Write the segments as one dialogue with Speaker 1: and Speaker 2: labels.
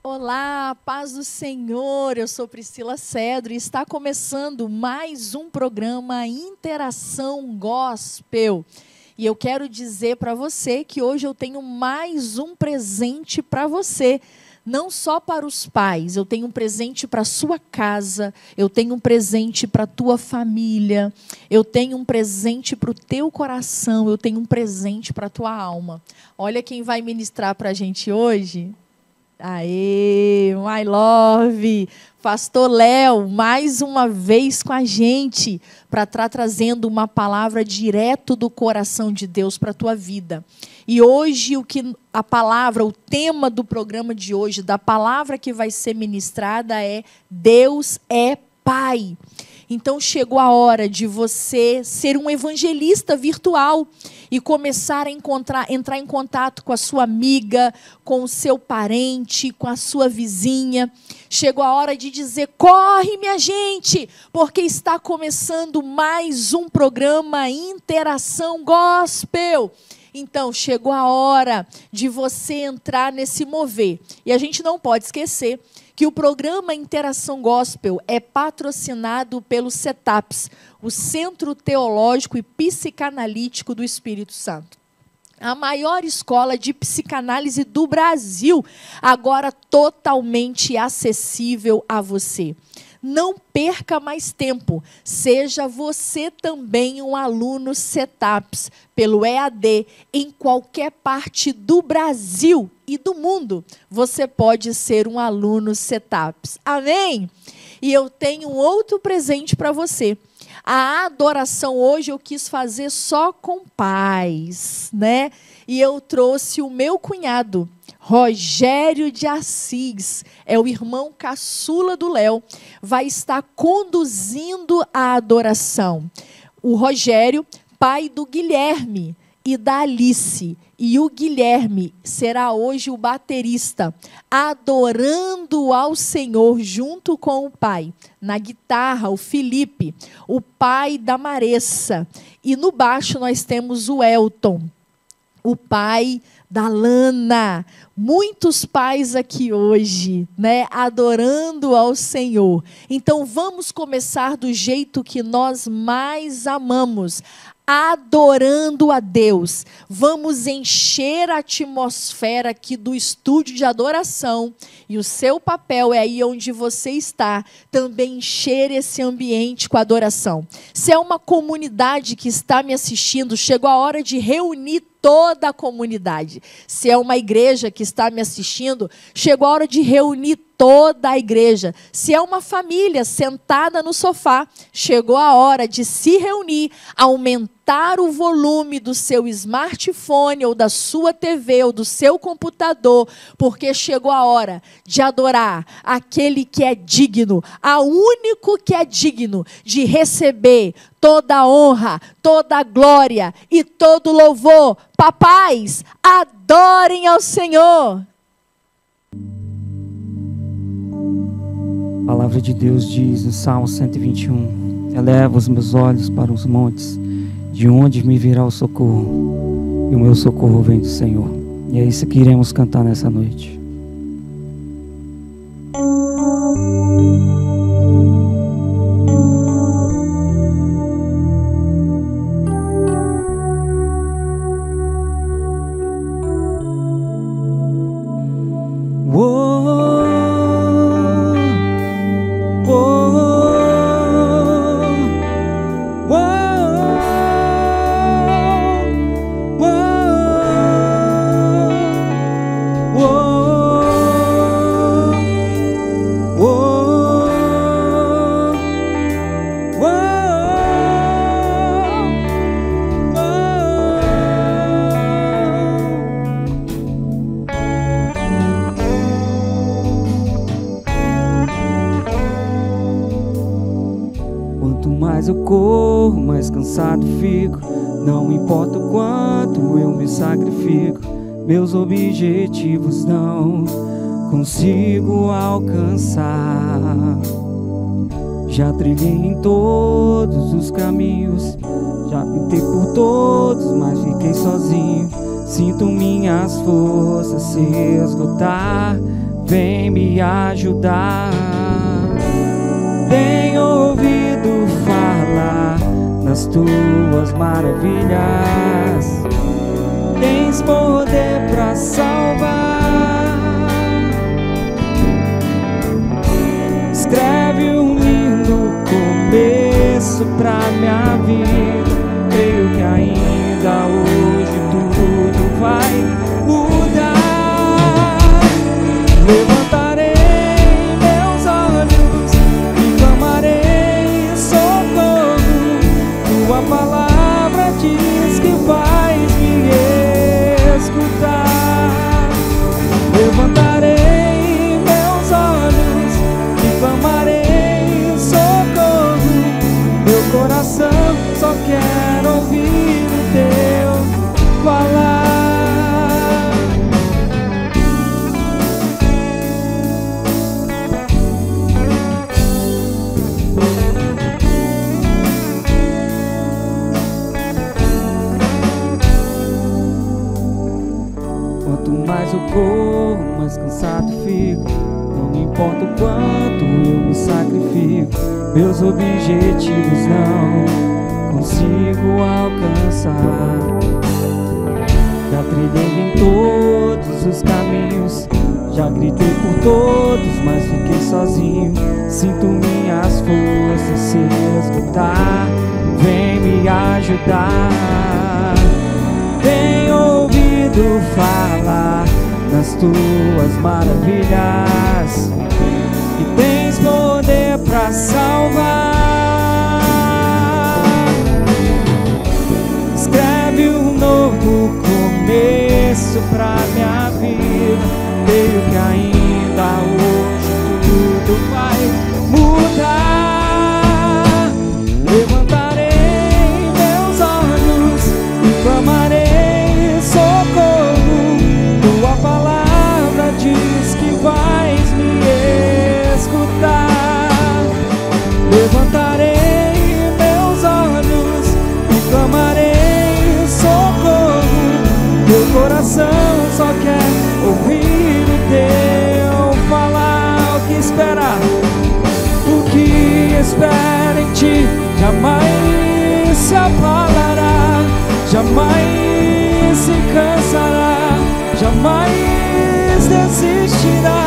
Speaker 1: Olá, paz do Senhor, eu sou Priscila Cedro e está começando mais um programa Interação Gospel. E eu quero dizer para você que hoje eu tenho mais um presente para você. Não só para os pais, eu tenho um presente para a sua casa, eu tenho um presente para a tua família, eu tenho um presente para o teu coração, eu tenho um presente para a tua alma. Olha quem vai ministrar para a gente hoje. Aê, my love, Pastor Léo, mais uma vez com a gente, para estar trazendo uma palavra direto do coração de Deus para a tua vida. E hoje o tema do programa de hoje, da palavra que vai ser ministrada é Deus é Pai. Então chegou a hora de você ser um evangelista virtual e começar a entrar em contato com a sua amiga, com o seu parente, com a sua vizinha. Chegou a hora de dizer: corre, minha gente, porque está começando mais um programa Interação Gospel. Então, chegou a hora de você entrar nesse mover. E a gente não pode esquecer que o programa Interação Gospel é patrocinado pelo CETAPS, o Centro Teológico e Psicanalítico do Espírito Santo. A maior escola de psicanálise do Brasil, agora totalmente acessível a você. Não perca mais tempo, seja você também um aluno CETAPS, pelo EAD, em qualquer parte do Brasil e do mundo, você pode ser um aluno CETAPS. Amém? E eu tenho um outro presente para você. A adoração hoje eu quis fazer só com pais, né? E eu trouxe o meu cunhado, Rogério de Assis, é o irmão caçula do Léo, vai estar conduzindo a adoração. O Rogério, pai do Guilherme e da Alice, e o Guilherme será hoje o baterista, adorando ao Senhor junto com o pai. Na guitarra, o Felipe, o pai da Maressa, e no baixo nós temos o Elton, o pai da Lana. Muitos pais aqui hoje, né, adorando ao Senhor. Então vamos começar do jeito que nós mais amamos, adorando a Deus. Vamos encher a atmosfera aqui do estúdio de adoração, e o seu papel é aí onde você está, também encher esse ambiente com adoração. Se é uma comunidade que está me assistindo, chegou a hora de reunir toda a comunidade. Se é uma igreja que está me assistindo, chegou a hora de reunir toda a igreja. Se é uma família sentada no sofá, chegou a hora de se reunir, aumentar o volume do seu smartphone ou da sua TV ou do seu computador, porque chegou a hora de adorar aquele que é digno, a único que é digno de receber toda a honra, toda a glória e todo louvor. Papais, adorem ao Senhor.
Speaker 2: A palavra de Deus diz no Salmo 121: eleva os meus olhos para os montes, de onde me virá o socorro, e o meu socorro vem do Senhor. E é isso que iremos cantar nessa noite. Eu corro, mais cansado fico. Não importa o quanto eu me sacrifico, meus objetivos não consigo alcançar. Já trilhei em todos os caminhos, já lutei por todos, mas fiquei sozinho. Sinto minhas forças se esgotar. vem me ajudar. Tenho ouvido falar nas tuas maravilhas, tens poder pra salvar. Escreve um lindo começo pra minha vida. Creio que ainda hoje tudo vai mudar. Levantarei meus olhos e clamarei socorro. Tua palavra diz que vais me escutar. Levantarei meus olhos e clamarei socorro. Meu coração só quer ouvir o teu falar. Quanto mais eu corro, mais cansado fico. Não me importa o quanto eu me sacrifico, meus objetivos não consigo alcançar. Já trilhei em todos os caminhos, já gritei por todos, mas fiquei sozinho. Sinto minhas forças se esgotar, vem me ajudar. Tenho ouvido falar nas tuas maravilhas, e tens poder pra salvar. Escreve um novo começo pra minha vida. Creio que ainda hoje tudo vai mudar. Levantarei meus olhos e clamarei socorro. Tua palavra diz que vais me escutar. Levantarei meus olhos e clamarei socorro. Meu coração só quer ouvir o teu falar. O que espera? O que espera em ti jamais se abalará, jamais se cansará, jamais desistirá.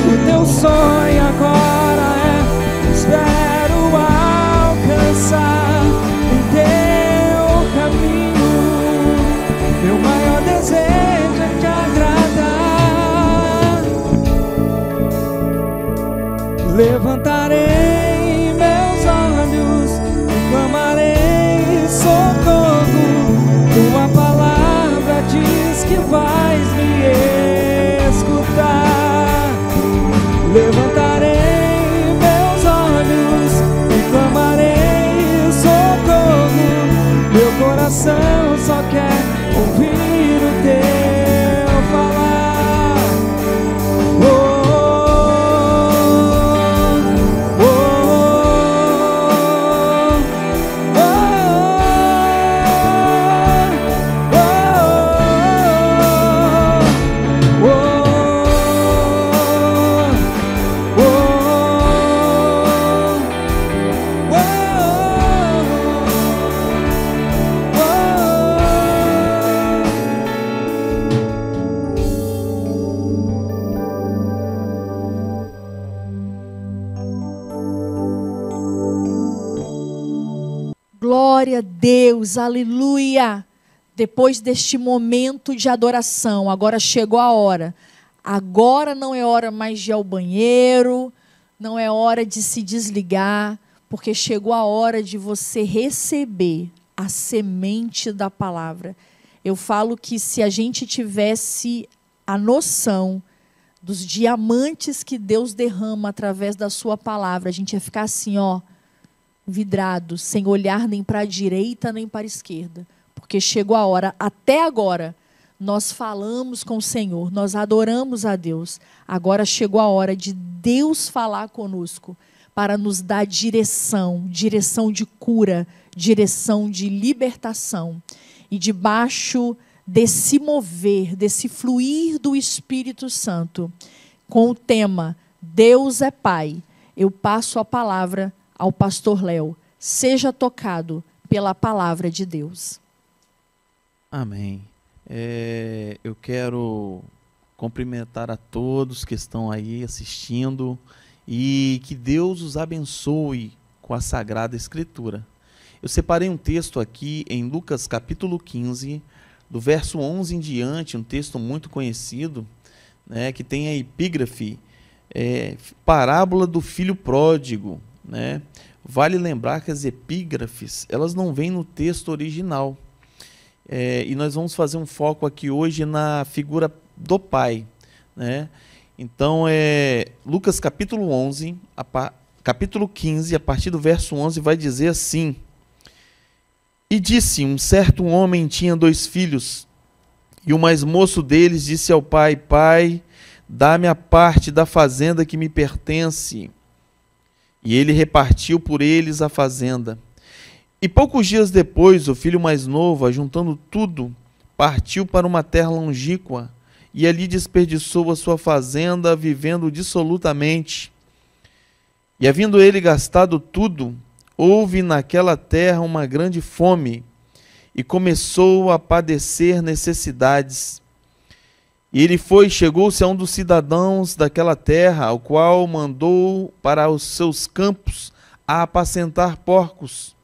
Speaker 2: O teu sonho agora é, espero alcançar o teu caminho. Meu maior desejo é te agradar. Levantarei meus olhos e clamarei socorro. Tua palavra diz que vais me escutar. Levantarei meus olhos e clamarei socorro. Meu coração só quer ouvir o teu falar. Oh, oh, oh,
Speaker 1: Glória a Deus, aleluia. Depois deste momento de adoração, agora chegou a hora. Agora não é hora mais de ir ao banheiro, não é hora de se desligar, porque chegou a hora de você receber a semente da palavra. Eu falo que se a gente tivesse a noção dos diamantes que Deus derrama através da sua palavra, a gente ia ficar assim, ó, vidrado, sem olhar nem para a direita nem para a esquerda. Porque chegou a hora, até agora, nós falamos com o Senhor, nós adoramos a Deus. Agora chegou a hora de Deus falar conosco, para nos dar direção, direção de cura, direção de libertação. E debaixo desse mover, desse fluir do Espírito Santo, com o tema Deus é Pai, eu passo a palavra ao pastor Léo. Seja tocado pela palavra de Deus.
Speaker 3: Amém. Eu quero cumprimentar a todos que estão aí assistindo e que Deus os abençoe com a Sagrada Escritura. Eu separei um texto aqui em Lucas capítulo 15, do verso 11 em diante, um texto muito conhecido, né, que tem a epígrafe, parábola do filho pródigo, né? Vale lembrar que as epígrafes, elas não vêm no texto original. E nós vamos fazer um foco aqui hoje na figura do pai, né? Então, Lucas capítulo 11, capítulo 15, a partir do verso 11, vai dizer assim: E disse, um certo homem tinha 2 filhos, e o mais moço deles disse ao pai: Pai, dá-me a parte da fazenda que me pertence. E ele repartiu por eles a fazenda. E poucos dias depois, o filho mais novo, ajuntando tudo, partiu para uma terra longínqua, e ali desperdiçou a sua fazenda, vivendo dissolutamente. E havendo ele gastado tudo, houve naquela terra uma grande fome, e começou a padecer necessidades. E ele chegou-se a um dos cidadãos daquela terra, ao qual mandou para os seus campos a apacentar porcos,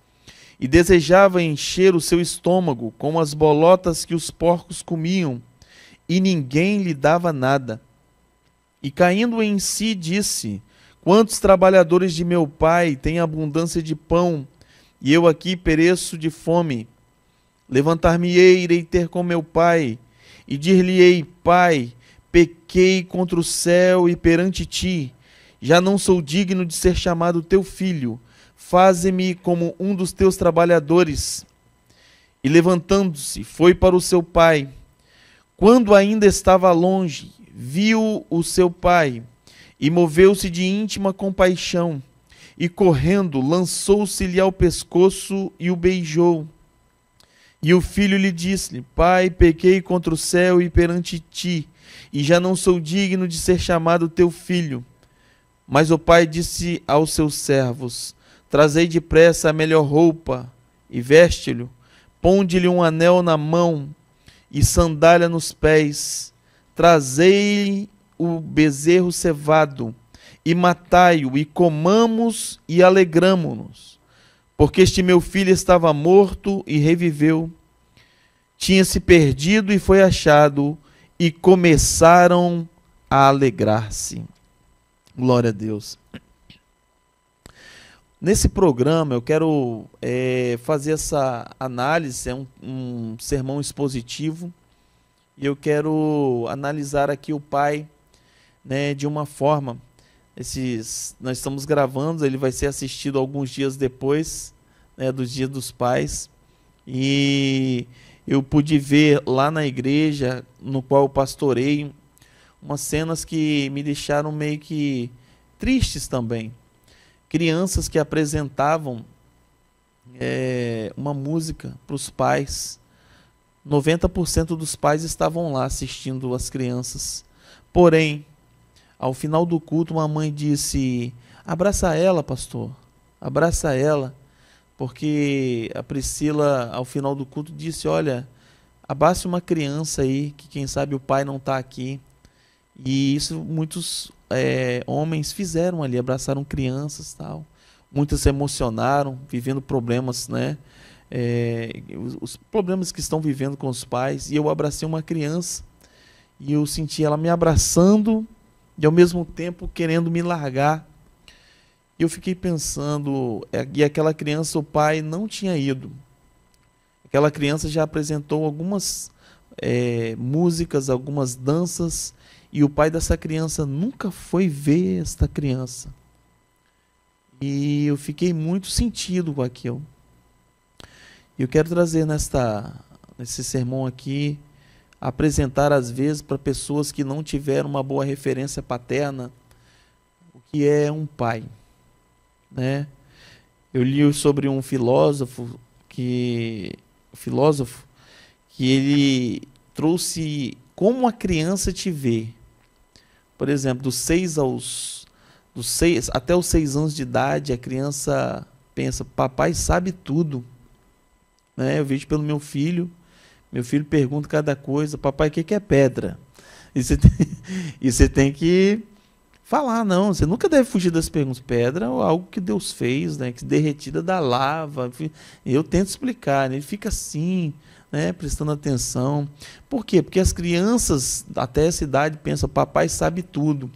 Speaker 3: e desejava encher o seu estômago com as bolotas que os porcos comiam, e ninguém lhe dava nada. E caindo em si, disse: Quantos trabalhadores de meu pai têm abundância de pão, e eu aqui pereço de fome? Levantar-me-ei, irei ter com meu pai, e dir-lhe-ei: Pai, pequei contra o céu e perante ti, já não sou digno de ser chamado teu filho, faze-me como um dos teus trabalhadores. E levantando-se, foi para o seu pai. Quando ainda estava longe, viu o seu pai, e moveu-se de íntima compaixão, e correndo, lançou-se-lhe ao pescoço e o beijou. E o filho lhe disse: Pai, pequei contra o céu e perante ti, e já não sou digno de ser chamado teu filho. Mas o pai disse aos seus servos: Trazei depressa a melhor roupa, e veste-lhe, ponde-lhe um anel na mão, e sandália nos pés. Trazei o bezerro cevado, e matai-o, e comamos, e alegramo-nos. Porque este meu filho estava morto e reviveu, tinha-se perdido e foi achado, e começaram a alegrar-se. Glória a Deus. Nesse programa eu quero fazer essa análise, um sermão expositivo, e eu quero analisar aqui o pai, né, de uma forma. Nós estamos gravando, ele vai ser assistido alguns dias depois, né, do Dia dos Pais, e eu pude ver lá na igreja, no qual eu pastoreio, umas cenas que me deixaram meio que tristes também. Crianças que apresentavam uma música para os pais. 90% dos pais estavam lá assistindo as crianças. Porém, ao final do culto, uma mãe disse: abraça ela, pastor, abraça ela. Porque a Priscila, ao final do culto, disse: olha, abrace uma criança aí, que quem sabe o pai não está aqui. E isso muitos homens fizeram ali, abraçaram crianças, tal. Muitos se emocionaram, vivendo problemas, né? Os problemas que estão vivendo com os pais. E eu abracei uma criança, e eu senti ela me abraçando, e ao mesmo tempo querendo me largar. E eu fiquei pensando, e aquela criança, o pai não tinha ido. Aquela criança já apresentou algumas músicas, algumas danças, e o pai dessa criança nunca foi ver esta criança. E eu fiquei muito sentido com aquilo. E eu quero trazer nesse sermão aqui, apresentar às vezes para pessoas que não tiveram uma boa referência paterna, o que é um pai, né? Eu li sobre um filósofo que ele trouxe como a criança te vê. Por exemplo, até os 6 anos de idade, a criança pensa, papai sabe tudo. Né? Eu vejo pelo meu filho pergunta cada coisa, papai, o que é pedra? E você tem que falar, não, você nunca deve fugir das perguntas. Pedra é algo que Deus fez, né, que derretida da lava. Eu tento explicar, né, ele fica assim, né, prestando atenção. Por quê? Porque as crianças até essa idade pensam, papai sabe tudo.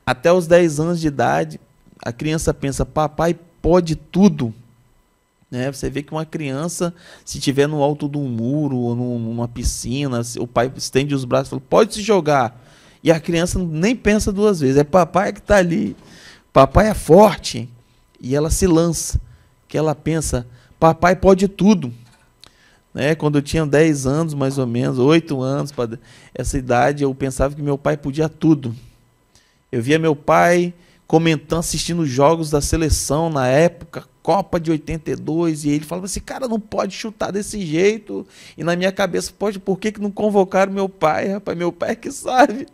Speaker 3: Até os 10 anos de idade, a criança pensa, papai pode tudo. Né? Você vê que uma criança, se estiver no alto de um muro ou numa piscina, o pai estende os braços e fala, pode se jogar. E a criança nem pensa 2 vezes, é papai que está ali. Papai é forte. E ela se lança, que ela pensa, papai pode tudo. Né? Quando eu tinha 10 anos, mais ou menos, 8 anos, essa idade, eu pensava que meu pai podia tudo. Eu via meu pai comentando, assistindo jogos da seleção na época, Copa de 82, e ele falava assim, cara, não pode chutar desse jeito. E na minha cabeça, pode, por que não convocaram meu pai? Rapaz, meu pai é que sabe.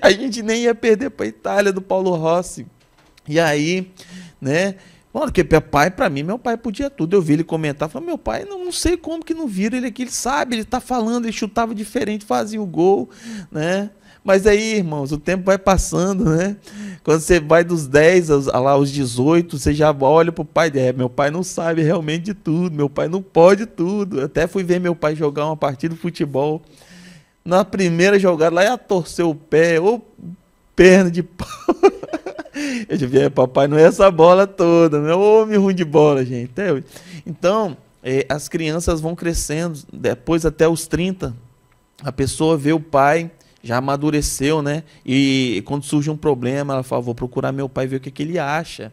Speaker 3: A gente nem ia perder para a Itália do Paulo Rossi. E aí, né, porque pai, para mim, meu pai podia tudo. Eu vi ele comentar, falei, meu pai, não sei como que não vira ele aqui, ele sabe, ele tá falando, ele chutava diferente, fazia o gol, né? Mas aí, irmãos, o tempo vai passando, né? Quando você vai dos 10 aos 18, você já olha pro pai, meu pai não sabe realmente de tudo, meu pai não pode tudo. Eu até fui ver meu pai jogar uma partida de futebol. Na primeira jogada, lá ia torcer o pé, ou perna de pau. Eu já vi, papai, não é essa bola toda, não é homem ruim de bola, gente. Então, as crianças vão crescendo, depois até os 30, a pessoa vê o pai, já amadureceu, né? E quando surge um problema, ela fala, vou procurar meu pai, ver o que ele acha,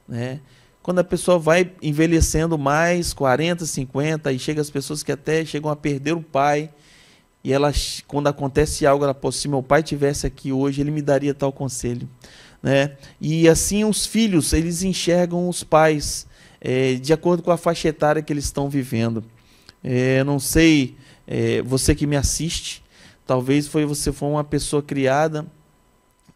Speaker 3: né? Quando a pessoa vai envelhecendo mais, 40, 50, aí chega as pessoas que até chegam a perder o pai, e ela, quando acontece algo, ela fala, se meu pai tivesse aqui hoje, ele me daria tal conselho, né? E assim os filhos, eles enxergam os pais de acordo com a faixa etária que eles estão vivendo. Não sei, você que me assiste, talvez você foi uma pessoa criada,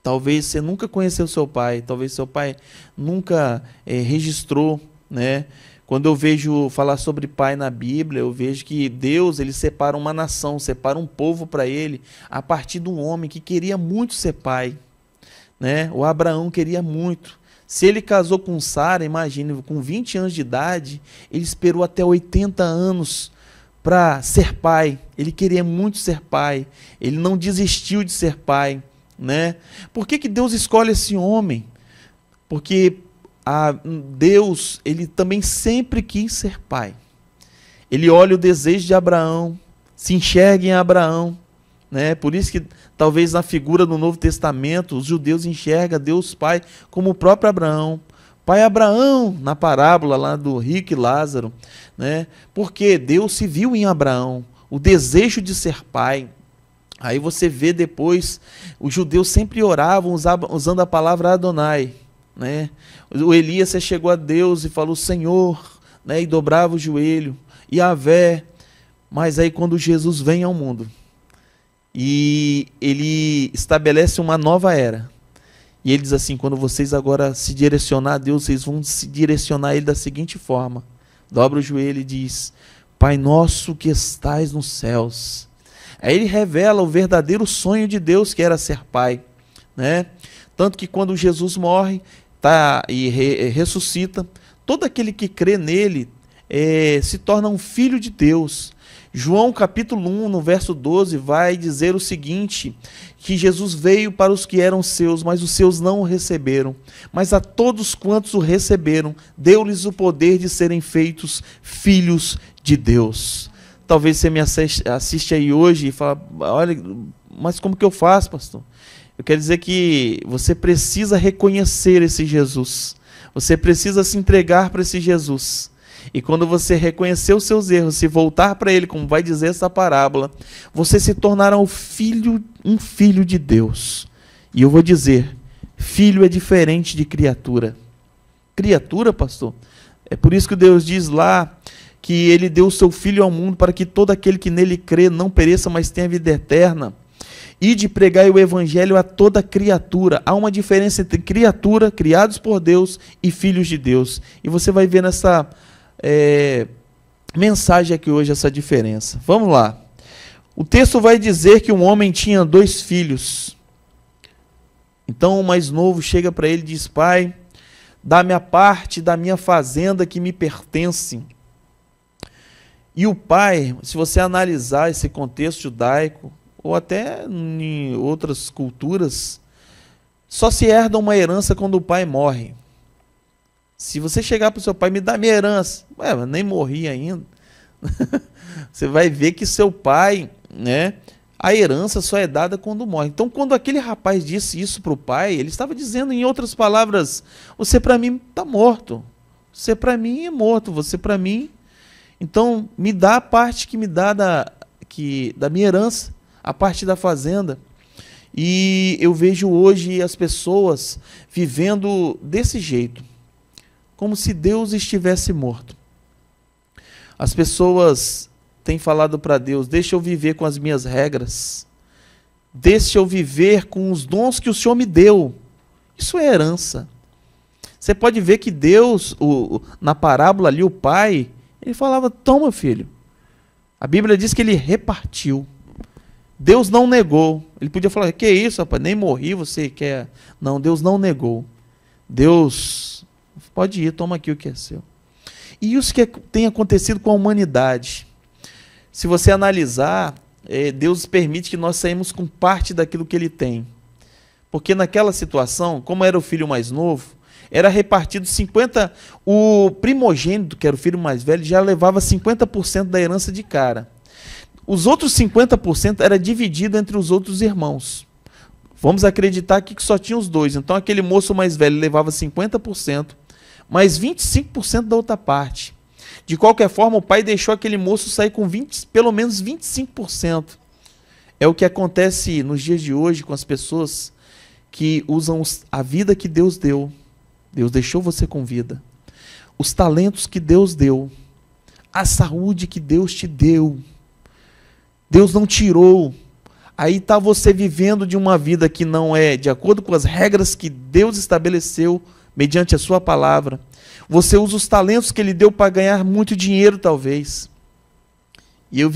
Speaker 3: talvez você nunca conheceu seu pai, talvez seu pai nunca registrou, né? Quando eu vejo falar sobre pai na Bíblia, eu vejo que Deus, ele separa uma nação, separa um povo para ele, a partir de um homem que queria muito ser pai, né? O Abraão queria muito. Se ele casou com Sara, imagine, com 20 anos de idade, ele esperou até 80 anos para ser pai. Ele queria muito ser pai, ele não desistiu de ser pai, né? Por que Deus escolhe esse homem? Porque Deus, ele também sempre quis ser pai. Ele olha o desejo de Abraão, se enxerga em Abraão, né? Por isso que talvez na figura do Novo Testamento os judeus enxergam Deus Pai como o próprio Abraão. Pai Abraão, na parábola lá do rico e Lázaro, né? Porque Deus se viu em Abraão, o desejo de ser pai. Aí você vê depois, os judeus sempre oravam usando a palavra Adonai, né? O Elias chegou a Deus e falou Senhor, né? E dobrava o joelho, Yahvé. Mas aí quando Jesus vem ao mundo, e ele estabelece uma nova era, e ele diz assim, quando vocês agora se direcionar a Deus, vocês vão se direcionar a ele da seguinte forma, dobra o joelho e diz, Pai nosso que estais nos céus. Aí ele revela o verdadeiro sonho de Deus, que era ser pai, né? Tanto que quando Jesus morre e ressuscita, todo aquele que crê nele se torna um filho de Deus. João capítulo 1, no verso 12, vai dizer o seguinte, que Jesus veio para os que eram seus, mas os seus não o receberam. Mas a todos quantos o receberam, deu-lhes o poder de serem feitos filhos de Deus. Talvez você me assiste aí hoje e fala, olha, mas como que eu faço, pastor? Eu quero dizer que você precisa reconhecer esse Jesus. Você precisa se entregar para esse Jesus. E quando você reconhecer os seus erros, se voltar para ele, como vai dizer essa parábola, você se tornará um filho de Deus. E eu vou dizer, filho é diferente de criatura. Criatura, pastor? É por isso que Deus diz lá que ele deu o seu Filho ao mundo para que todo aquele que nele crê não pereça, mas tenha vida eterna. E de pregar o evangelho a toda criatura. Há uma diferença entre criatura, criados por Deus, e filhos de Deus. E você vai ver nessa mensagem aqui hoje essa diferença. Vamos lá. O texto vai dizer que um homem tinha 2 filhos. Então o mais novo chega para ele e diz: pai, dá-me a parte da minha fazenda que me pertence. E o pai, se você analisar esse contexto judaico, ou até em outras culturas, só se herda uma herança quando o pai morre. Se você chegar para o seu pai, me dá minha herança, eu nem morri ainda. Você vai ver que seu pai, né, a herança só é dada quando morre. Então, quando aquele rapaz disse isso para o pai, ele estava dizendo, em outras palavras, você para mim está morto. Você para mim é morto, você para mim. Então, me dá a parte que me dá da minha herança, a parte da fazenda. E eu vejo hoje as pessoas vivendo desse jeito, como se Deus estivesse morto. As pessoas têm falado para Deus: deixa eu viver com as minhas regras, deixa eu viver com os dons que o Senhor me deu. Isso é herança. Você pode ver que Deus, na parábola ali, o pai, ele falava: toma, filho. A Bíblia diz que ele repartiu. Deus não negou. Ele podia falar: que isso, rapaz, nem morri, você quer... Não, Deus não negou. Deus, pode ir, toma aqui o que é seu. E isso que tem acontecido com a humanidade. Se você analisar, Deus permite que nós saímos com parte daquilo que ele tem. Porque naquela situação, como era o filho mais novo, era repartido 50%, o primogênito, que era o filho mais velho, já levava 50% da herança de cara. Os outros 50% era dividido entre os outros irmãos. Vamos acreditar aqui que só tinha os 2. Então aquele moço mais velho levava 50%, mais 25% da outra parte. De qualquer forma, o pai deixou aquele moço sair com pelo menos 25%. É o que acontece nos dias de hoje com as pessoas que usam a vida que Deus deu. Deus deixou você com vida. Os talentos que Deus deu. A saúde que Deus te deu. Deus não tirou. Aí está você vivendo de uma vida que não é de acordo com as regras que Deus estabeleceu mediante a sua palavra. Você usa os talentos que ele deu para ganhar muito dinheiro, talvez. E eu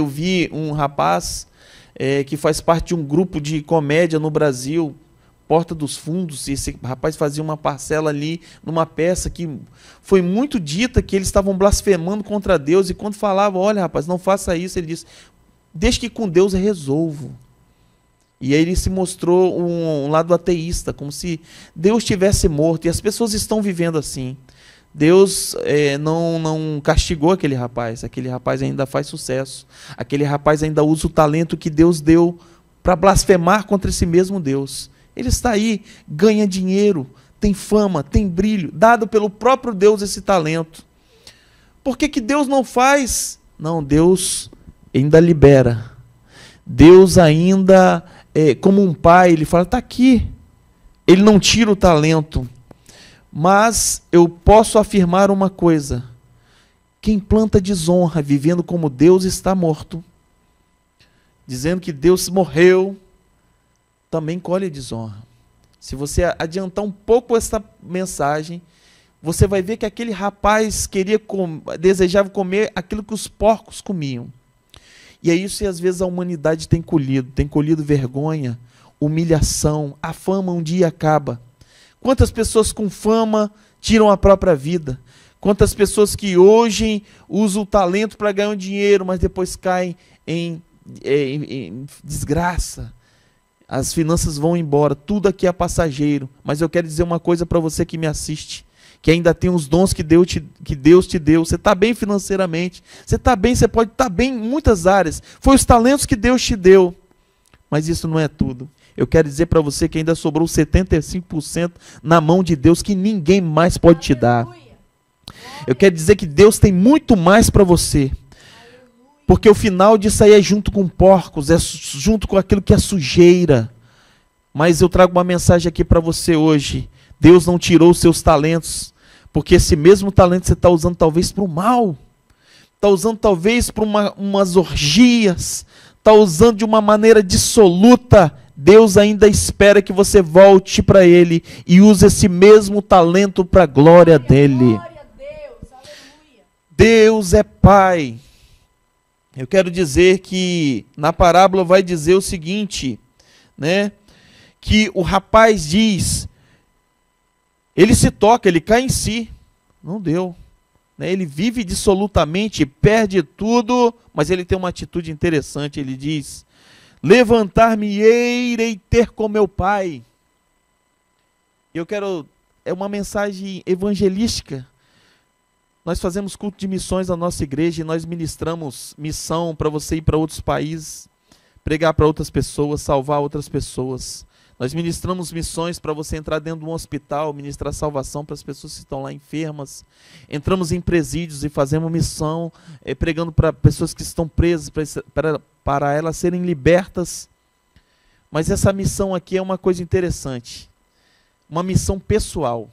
Speaker 3: vi um rapaz que faz parte de um grupo de comédia no Brasil, Porta dos Fundos, e esse rapaz fazia uma parcela ali numa peça que foi muito dita que eles estavam blasfemando contra Deus, e quando falava: olha, rapaz, não faça isso, ele disse: deixa que com Deus eu resolvo. E aí ele se mostrou um lado ateísta, como se Deus tivesse morto, e as pessoas estão vivendo assim. Deus não castigou aquele rapaz ainda faz sucesso, aquele rapaz ainda usa o talento que Deus deu para blasfemar contra esse mesmo Deus. Ele está aí, ganha dinheiro, tem fama, tem brilho, dado pelo próprio Deus esse talento. Por que Deus não faz? Não, Deus ainda libera. Deus ainda, como um pai, ele fala: está aqui. Ele não tira o talento. Mas eu posso afirmar uma coisa: quem planta desonra, vivendo como Deus está morto, dizendo que Deus morreu, também colhe desonra. Se você adiantar um pouco essa mensagem, você vai ver que aquele rapaz desejava comer aquilo que os porcos comiam. E é isso que às vezes a humanidade tem colhido vergonha, humilhação. A fama um dia acaba. Quantas pessoas com fama tiram a própria vida? Quantas pessoas que hoje usam o talento para ganhar dinheiro, mas depois caem em desgraça. As finanças vão embora, tudo aqui é passageiro. Mas eu quero dizer uma coisa para você que me assiste, que ainda tem os dons que Deus te deu. Você está bem financeiramente, você está bem, você pode estar bem em muitas áreas. Foi os talentos que Deus te deu. Mas isso não é tudo. Eu quero dizer para você que ainda sobrou 75% na mão de Deus que ninguém mais pode te dar. Eu quero dizer que Deus tem muito mais para você. Porque o final disso aí é junto com porcos, é junto com aquilo que é sujeira. Mas eu trago uma mensagem aqui para você hoje. Deus não tirou os seus talentos, porque esse mesmo talento você está usando talvez para o mal. está usando talvez para umas orgias, está usando de uma maneira dissoluta, Deus ainda espera que você volte para Ele e use esse mesmo talento para a glória dEle.
Speaker 1: Glória a Deus, aleluia.
Speaker 3: Deus é Pai. Eu quero dizer que na parábola vai dizer o seguinte, né? Que o rapaz diz, ele se toca, ele cai em si, não deu. Né? Ele vive dissolutamente, perde tudo, mas ele tem uma atitude interessante, ele diz, levantar-me-ei, irei ter com meu pai. Eu quero, é uma mensagem evangelística. Nós fazemos culto de missões na nossa igreja e nós ministramos missão para você ir para outros países, pregar para outras pessoas, salvar outras pessoas. Nós ministramos missões para você entrar dentro de um hospital, ministrar salvação para as pessoas que estão lá enfermas. Entramos em presídios e fazemos missão, pregando para pessoas que estão presas, para elas serem libertas. Mas essa missão aqui é uma coisa interessante, uma missão pessoal.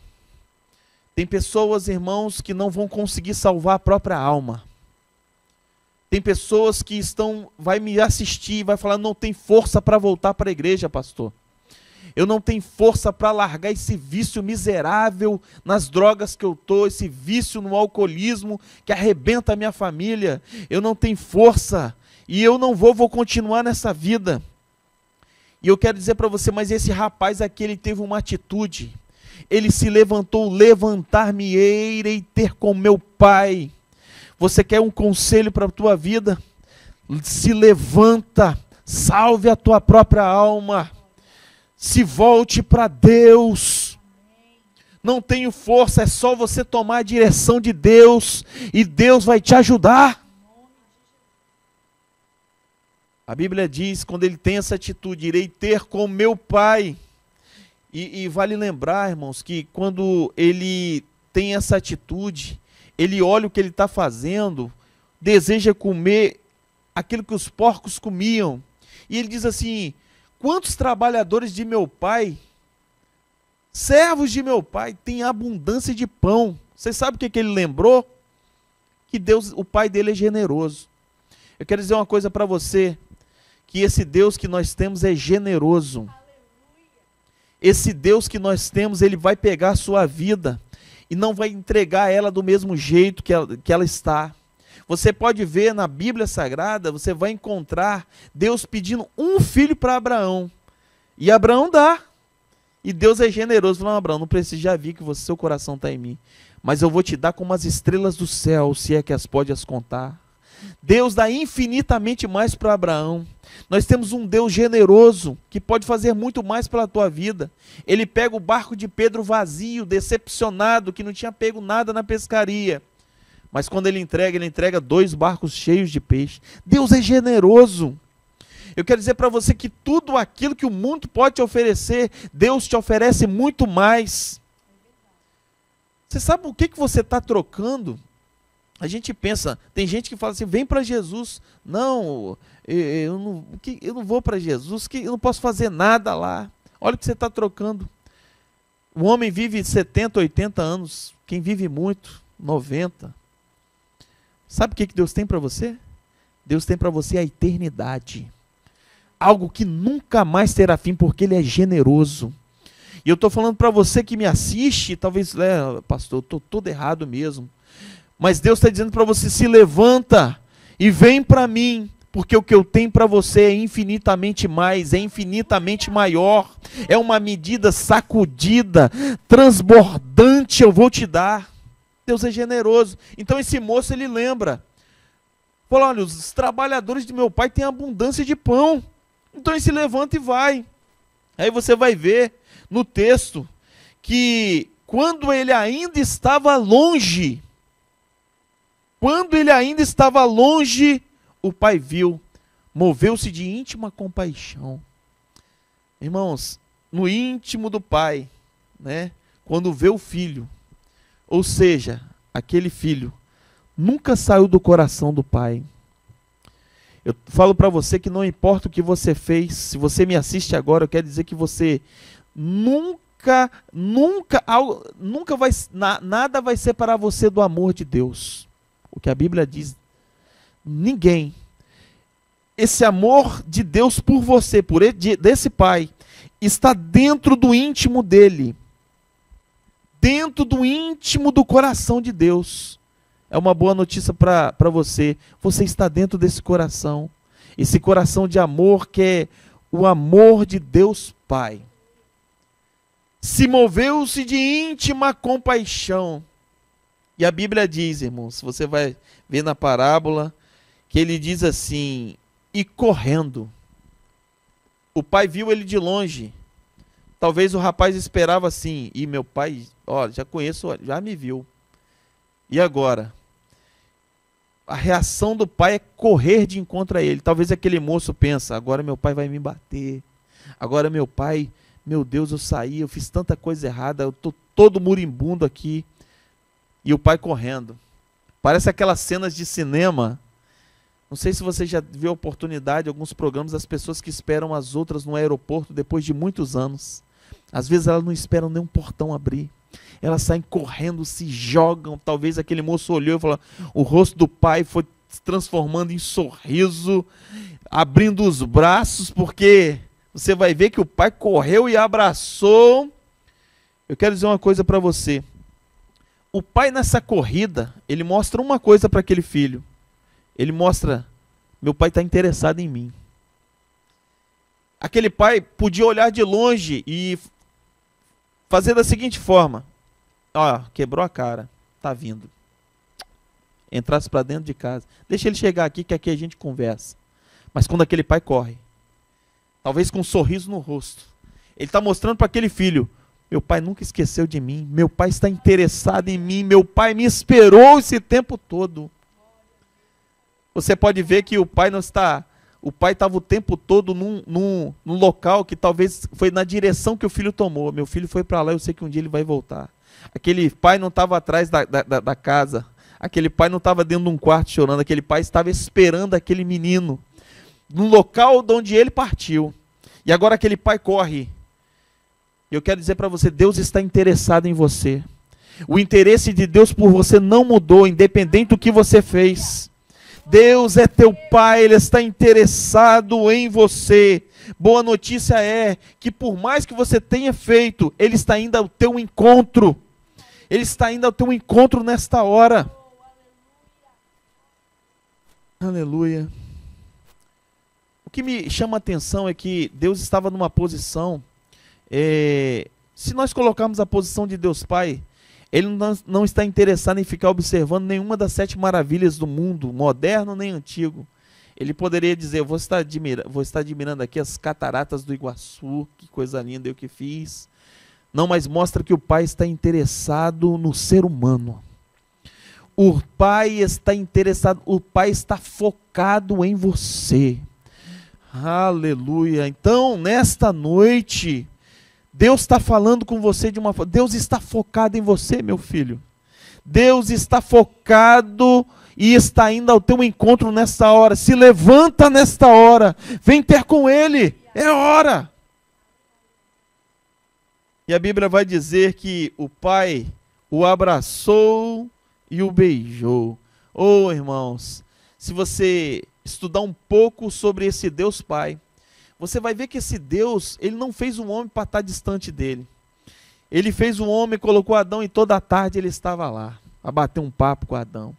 Speaker 3: Tem pessoas, irmãos, que não vão conseguir salvar a própria alma. Tem pessoas que vai me assistir e vai falar, não tem força para voltar para a igreja, pastor. Eu não tenho força para largar esse vício miserável nas drogas que eu estou, esse vício no alcoolismo que arrebenta a minha família. Eu não tenho força e eu não vou continuar nessa vida. E eu quero dizer para você, mas esse rapaz aqui, ele teve uma atitude. Ele se levantou, levantar-me-ei, irei ter com meu pai. Você quer um conselho para a tua vida? Se levanta, salve a tua própria alma. Se volte para Deus. Não tenho força, é só você tomar a direção de Deus e Deus vai te ajudar. A Bíblia diz, quando ele tem essa atitude, irei ter com meu pai. E vale lembrar, irmãos, que quando ele tem essa atitude, ele olha o que ele está fazendo, deseja comer aquilo que os porcos comiam. E ele diz assim, quantos trabalhadores de meu pai, servos de meu pai, têm abundância de pão? Você sabe o que ele lembrou? Que Deus, o pai dele é generoso. Eu quero dizer uma coisa para você, que esse Deus que nós temos é generoso. Esse Deus que nós temos, ele vai pegar a sua vida e não vai entregar ela do mesmo jeito que ela está. Você pode ver na Bíblia Sagrada, você vai encontrar Deus pedindo um filho para Abraão. E Abraão dá. E Deus é generoso. Falando, Abraão, não precisa, já vi que seu coração está em mim. Mas eu vou te dar como as estrelas do céu, se é que pode as contar. Deus dá infinitamente mais para Abraão. Nós temos um Deus generoso, que pode fazer muito mais pela tua vida. Ele pega o barco de Pedro vazio, decepcionado, que não tinha pego nada na pescaria. Mas quando ele entrega 2 barcos cheios de peixe. Deus é generoso. Eu quero dizer para você que tudo aquilo que o mundo pode te oferecer, Deus te oferece muito mais. Você sabe o que você está trocando? A gente pensa, tem gente que fala assim, vem para Jesus. Não, eu não vou para Jesus, que eu não posso fazer nada lá. Olha o que você está trocando. O homem vive 70, 80 anos. Quem vive muito, 90. Sabe o que Deus tem para você? Deus tem para você a eternidade. Algo que nunca mais terá fim, porque Ele é generoso. E eu estou falando para você que me assiste, talvez, pastor, eu estou todo errado mesmo. Mas Deus está dizendo para você, se levanta e vem para mim, porque o que eu tenho para você é infinitamente mais, é infinitamente maior, é uma medida sacudida, transbordante eu vou te dar. Deus é generoso. Então esse moço, ele lembra, fala, olha, os trabalhadores de meu pai têm abundância de pão, então ele se levanta e vai. Aí você vai ver no texto, que quando ele ainda estava longe, o pai viu, moveu-se de íntima compaixão. Irmãos, no íntimo do pai, né, quando vê o filho, ou seja, aquele filho, nunca saiu do coração do pai. Eu falo para você que não importa o que você fez, se você me assiste agora, eu quero dizer que você nunca vai, nada vai separar você do amor de Deus. O que a Bíblia diz ninguém. Esse amor de Deus por você, desse pai, está dentro do íntimo dele. Dentro do íntimo do coração de Deus. É uma boa notícia para você. Você está dentro desse coração. Esse coração de amor que é o amor de Deus Pai. Se moveu-se de íntima compaixão. E a Bíblia diz, irmãos, você vai ver na parábola, que ele diz assim, e correndo. O pai viu ele de longe. Talvez o rapaz esperava assim, e meu pai, ó, já conheço, já me viu. E agora? A reação do pai é correr de encontro a ele. Talvez aquele moço pensa, agora meu pai vai me bater. Agora meu pai, meu Deus, eu saí, eu fiz tanta coisa errada, eu estou todo moribundo aqui. E o pai correndo. Parece aquelas cenas de cinema. Não sei se você já viu a oportunidade, alguns programas, as pessoas que esperam as outras no aeroporto depois de muitos anos. Às vezes elas não esperam nem um portão abrir. Elas saem correndo, se jogam. Talvez aquele moço olhou e falou, o rosto do pai foi se transformando em sorriso, abrindo os braços, porque você vai ver que o pai correu e abraçou. Eu quero dizer uma coisa para você. O pai nessa corrida, ele mostra uma coisa para aquele filho. Ele mostra, meu pai está interessado em mim. Aquele pai podia olhar de longe e fazer da seguinte forma. Ó, quebrou a cara, tá vindo. Entrasse para dentro de casa. Deixa ele chegar aqui, que aqui a gente conversa. Mas quando aquele pai corre, talvez com um sorriso no rosto, ele está mostrando para aquele filho, meu pai nunca esqueceu de mim, meu pai está interessado em mim, meu pai me esperou esse tempo todo. Você pode ver que o pai não está, o pai estava o tempo todo num local que talvez foi na direção que o filho tomou. Meu filho foi para lá, eu sei que um dia ele vai voltar. Aquele pai não estava atrás da casa, aquele pai não estava dentro de um quarto chorando, aquele pai estava esperando aquele menino, no local de onde ele partiu. E agora aquele pai corre. Eu quero dizer para você, Deus está interessado em você. O interesse de Deus por você não mudou, independente do que você fez. Deus é teu pai, ele está interessado em você. Boa notícia é que por mais que você tenha feito, ele está indo ao teu encontro. Ele está indo ao teu encontro nesta hora. Aleluia. O que me chama a atenção é que Deus estava numa posição, se nós colocarmos a posição de Deus Pai, ele não está interessado em ficar observando nenhuma das 7 maravilhas do mundo, moderno nem antigo. Ele poderia dizer, vou estar admirando aqui as cataratas do Iguaçu, que coisa linda eu que fiz. Não, mas mostra que o Pai está interessado no ser humano. O Pai está interessado, o Pai está focado em você. Aleluia. Então, nesta noite, Deus está falando com você de uma forma. Deus está focado em você, meu filho. Deus está focado e está indo ao teu encontro nesta hora. Se levanta nesta hora. Vem ter com Ele. É hora. E a Bíblia vai dizer que o pai o abraçou e o beijou. Oh, irmãos, se você estudar um pouco sobre esse Deus Pai, você vai ver que esse Deus, ele não fez um homem para estar distante dele. Ele fez um homem, colocou Adão e toda a tarde ele estava lá, a bater um papo com Adão.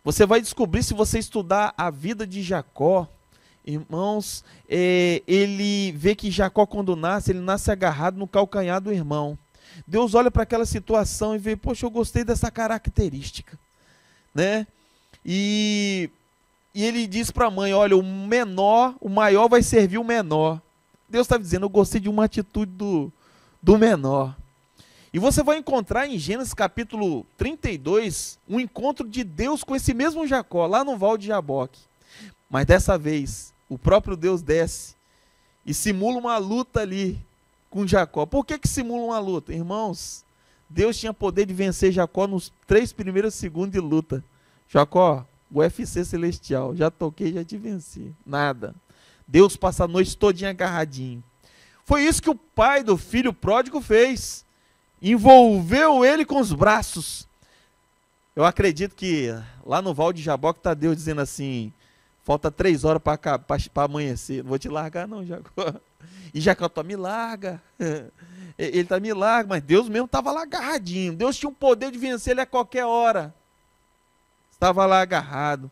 Speaker 3: Você vai descobrir, se você estudar a vida de Jacó, irmãos, ele vê que Jacó, quando nasce, ele nasce agarrado no calcanhar do irmão. Deus olha para aquela situação e vê, poxa, eu gostei dessa característica, né? E ele diz para a mãe, olha, o maior vai servir o menor. Deus está dizendo, eu gostei de uma atitude do menor. E você vai encontrar em Gênesis capítulo 32, um encontro de Deus com esse mesmo Jacó, lá no Val de Jaboque. Mas dessa vez, o próprio Deus desce e simula uma luta ali com Jacó. Por que simula uma luta? Irmãos, Deus tinha poder de vencer Jacó nos 3 primeiros segundos de luta. Jacó, UFC celestial, já toquei, já te venci. Nada. Deus passa a noite todinha agarradinho. Foi isso que o pai do filho pródigo fez. Envolveu ele com os braços. Eu acredito que lá no Val de Jaboque está Deus dizendo assim, Falta 3 horas para amanhecer. Não vou te largar não, Jacó. E Jacó, me larga. Ele tá me larga, mas Deus mesmo estava lá agarradinho. Deus tinha um poder de vencer ele a qualquer hora. Estava lá agarrado.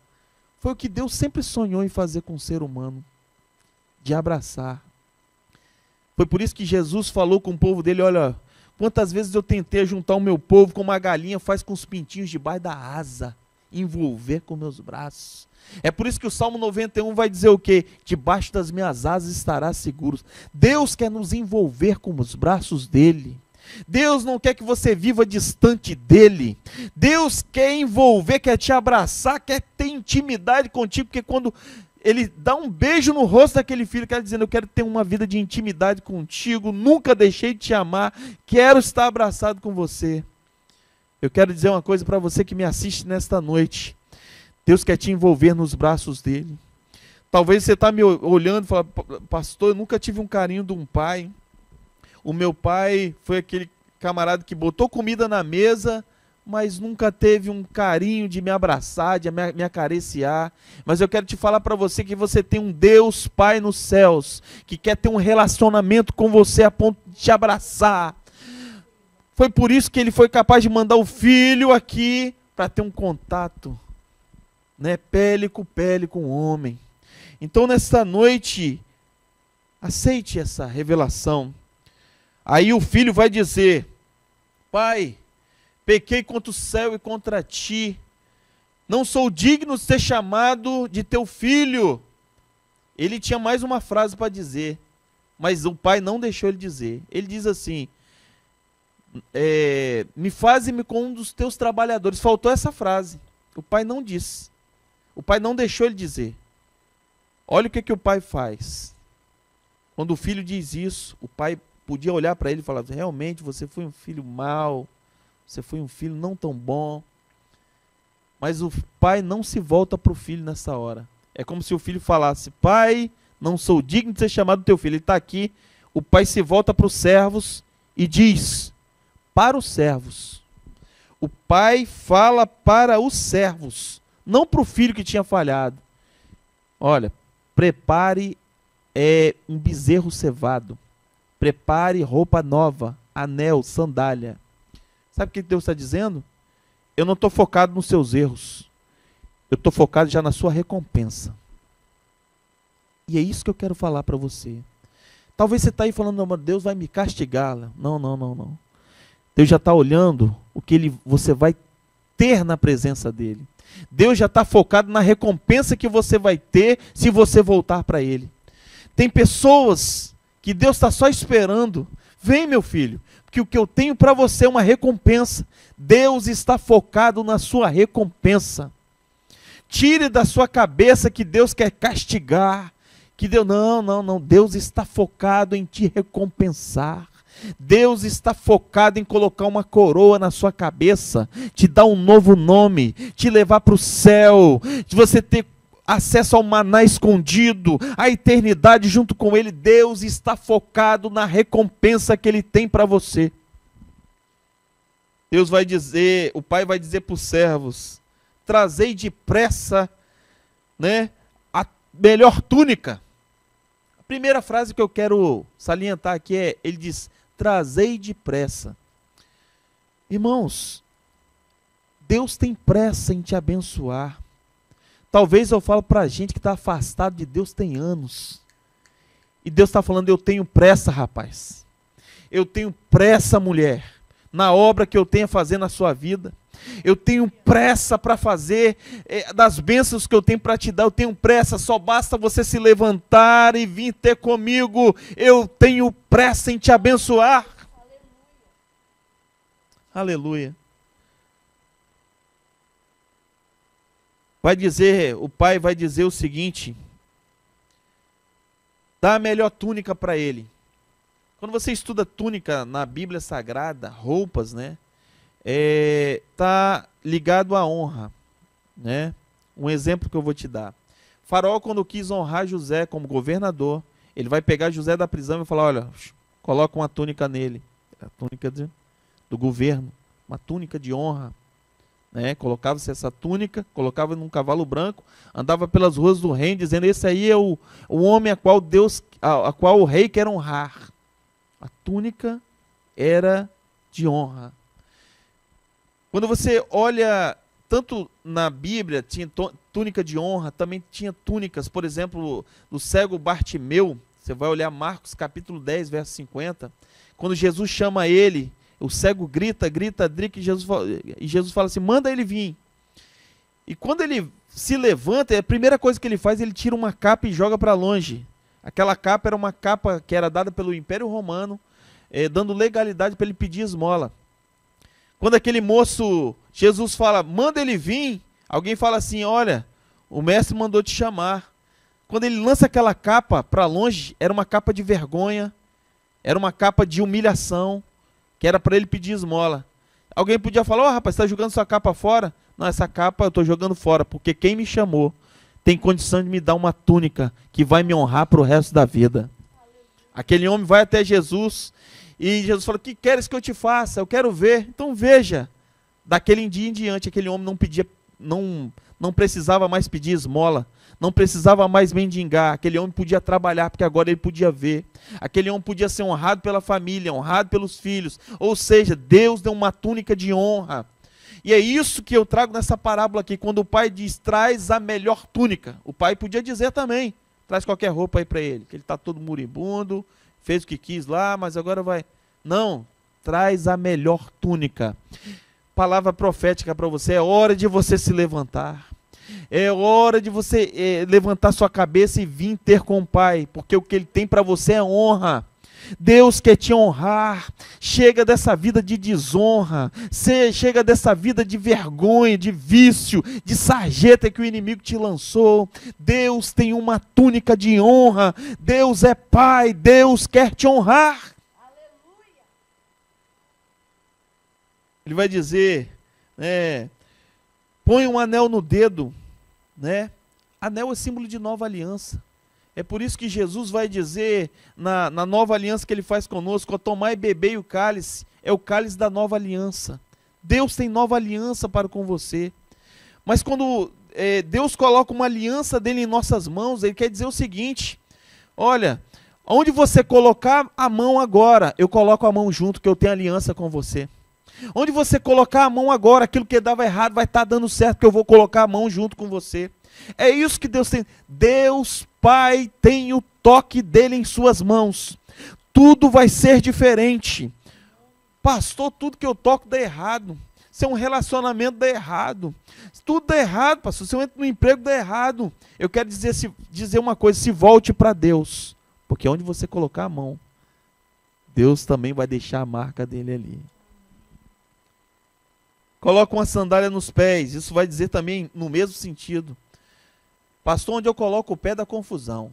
Speaker 3: Foi o que Deus sempre sonhou em fazer com o ser humano. De abraçar. Foi por isso que Jesus falou com o povo dele, olha, quantas vezes eu tentei juntar o meu povo como uma galinha faz com os pintinhos debaixo da asa. Envolver com meus braços. É por isso que o Salmo 91 vai dizer o quê? Debaixo das minhas asas estará seguro. Deus quer nos envolver com os braços dele. Deus não quer que você viva distante dele. Deus quer envolver, quer te abraçar, quer ter intimidade contigo, porque quando ele dá um beijo no rosto daquele filho, quer dizendo, eu quero ter uma vida de intimidade contigo, nunca deixei de te amar, quero estar abraçado com você. Eu quero dizer uma coisa para você que me assiste nesta noite. Deus quer te envolver nos braços dele. Talvez você está me olhando e falando, pastor, eu nunca tive um carinho de um pai. O meu pai foi aquele camarada que botou comida na mesa, mas nunca teve um carinho de me abraçar, de me acariciar. Mas eu quero te falar para você que você tem um Deus Pai nos céus, que quer ter um relacionamento com você a ponto de te abraçar. Foi por isso que ele foi capaz de mandar o filho aqui, para ter um contato, né, pele com o homem. Então nesta noite, aceite essa revelação. Aí o filho vai dizer, pai, pequei contra o céu e contra ti, não sou digno de ser chamado de teu filho. Ele tinha mais uma frase para dizer, mas o pai não deixou ele dizer. Ele diz assim, me faze-me com um dos teus trabalhadores. Faltou essa frase, o pai não disse, o pai não deixou ele dizer. Olha o que o pai faz. Quando o filho diz isso, o pai podia olhar para ele e falar, realmente você foi um filho mau, você foi um filho não tão bom. Mas o pai não se volta para o filho nessa hora. É como se o filho falasse, pai, não sou digno de ser chamado teu filho. Ele está aqui, o pai se volta para os servos e diz, para os servos. O pai fala para os servos, não para o filho que tinha falhado. Olha, prepare um bezerro cevado. Prepare roupa nova, anel, sandália. Sabe o que Deus está dizendo? Eu não estou focado nos seus erros. Eu estou focado já na sua recompensa. E é isso que eu quero falar para você. Talvez você está aí falando, não, Deus vai me castigar. Não. Deus já está olhando o que você vai ter na presença dele. Deus já está focado na recompensa que você vai ter se você voltar para ele. Tem pessoas que Deus está só esperando. Vem, meu filho, porque o que eu tenho para você é uma recompensa. Deus está focado na sua recompensa. Tire da sua cabeça que Deus quer castigar. Que Deus, não. Deus está focado em te recompensar. Deus está focado em colocar uma coroa na sua cabeça, te dar um novo nome, te levar para o céu, de você ter acesso ao maná escondido, a eternidade junto com ele. Deus está focado na recompensa que ele tem para você. Deus vai dizer, o pai vai dizer para os servos, trazei depressa, né, a melhor túnica. A primeira frase que eu quero salientar aqui ele diz, trazei depressa. Irmãos, Deus tem pressa em te abençoar. Talvez eu falo para a gente que está afastado de Deus tem anos. E Deus está falando, eu tenho pressa, rapaz. Eu tenho pressa, mulher, na obra que eu tenho a fazer na sua vida. Eu tenho pressa para fazer das bênçãos que eu tenho para te dar. Eu tenho pressa, só basta você se levantar e vir ter comigo. Eu tenho pressa em te abençoar. Aleluia. O pai vai dizer o seguinte, dá a melhor túnica para ele. Quando você estuda túnica na Bíblia Sagrada, roupas, né? Tá ligado à honra, né? Um exemplo que eu vou te dar. Faraó, quando quis honrar José como governador, ele vai pegar José da prisão e falar, olha, coloca uma túnica nele. A túnica do governo, uma túnica de honra. né? Colocava-se essa túnica, colocava num cavalo branco, andava pelas ruas do reino, dizendo: esse aí é o homem a qual o rei quer honrar. A túnica era de honra. Quando você olha, tanto na Bíblia tinha túnica de honra, também tinha túnicas, por exemplo, do cego Bartimeu. Você vai olhar Marcos capítulo 10, verso 50, quando Jesus chama ele, o cego grita, e Jesus fala assim: manda ele vir. E quando ele se levanta, a primeira coisa que ele faz, ele tira uma capa e joga para longe. Aquela capa era uma capa que era dada pelo Império Romano, dando legalidade para ele pedir esmola. Quando aquele moço, Jesus fala: manda ele vir, alguém fala assim: olha, o mestre mandou te chamar. Quando ele lança aquela capa para longe, era uma capa de vergonha, era uma capa de humilhação, que era para ele pedir esmola. Alguém podia falar: ó, rapaz, você está jogando sua capa fora? Não, essa capa eu estou jogando fora, porque quem me chamou tem condição de me dar uma túnica que vai me honrar para o resto da vida. Aquele homem vai até Jesus, e Jesus fala: o que queres que eu te faça? Eu quero ver. Então veja, daquele dia em diante, aquele homem não precisava mais pedir esmola, não precisava mais mendigar. Aquele homem podia trabalhar, porque agora ele podia ver. Aquele homem podia ser honrado pela família, honrado pelos filhos. Ou seja, Deus deu uma túnica de honra. E é isso que eu trago nessa parábola aqui. Quando o pai diz: traz a melhor túnica, o pai podia dizer também: traz qualquer roupa aí para ele, que ele está todo moribundo, fez o que quis lá, mas agora vai. Não, traz a melhor túnica. Palavra profética para você: é hora de você se levantar. É hora de você levantar sua cabeça e vir ter com o Pai, porque o que Ele tem para você é honra. Deus quer te honrar. Chega dessa vida de desonra, chega dessa vida de vergonha, de vício, de sarjeta que o inimigo te lançou. Deus tem uma túnica de honra. Deus é Pai, Deus quer te honrar. Aleluia. Ele vai dizer, põe um anel no dedo, né? Anel é símbolo de nova aliança. É por isso que Jesus vai dizer, na nova aliança que Ele faz conosco: tomai e bebei o cálice, é o cálice da nova aliança. Deus tem nova aliança para com você. Mas quando Deus coloca uma aliança dele em nossas mãos, Ele quer dizer o seguinte: olha, onde você colocar a mão agora, eu coloco a mão junto, que eu tenho aliança com você. Onde você colocar a mão agora, aquilo que dava errado vai estar dando certo, que eu vou colocar a mão junto com você. É isso que Deus tem. Deus Pai tem o toque dele em suas mãos. Tudo vai ser diferente. Pastor, tudo que eu toco dá errado. Se é um relacionamento, dá errado. Tudo dá errado, pastor. Se eu entro no emprego, dá errado. Eu quero dizer uma coisa: se volte para Deus. Porque onde você colocar a mão, Deus também vai deixar a marca dele ali. Coloca uma sandália nos pés. Isso vai dizer também no mesmo sentido. Pastor, onde eu coloco o pé dá confusão.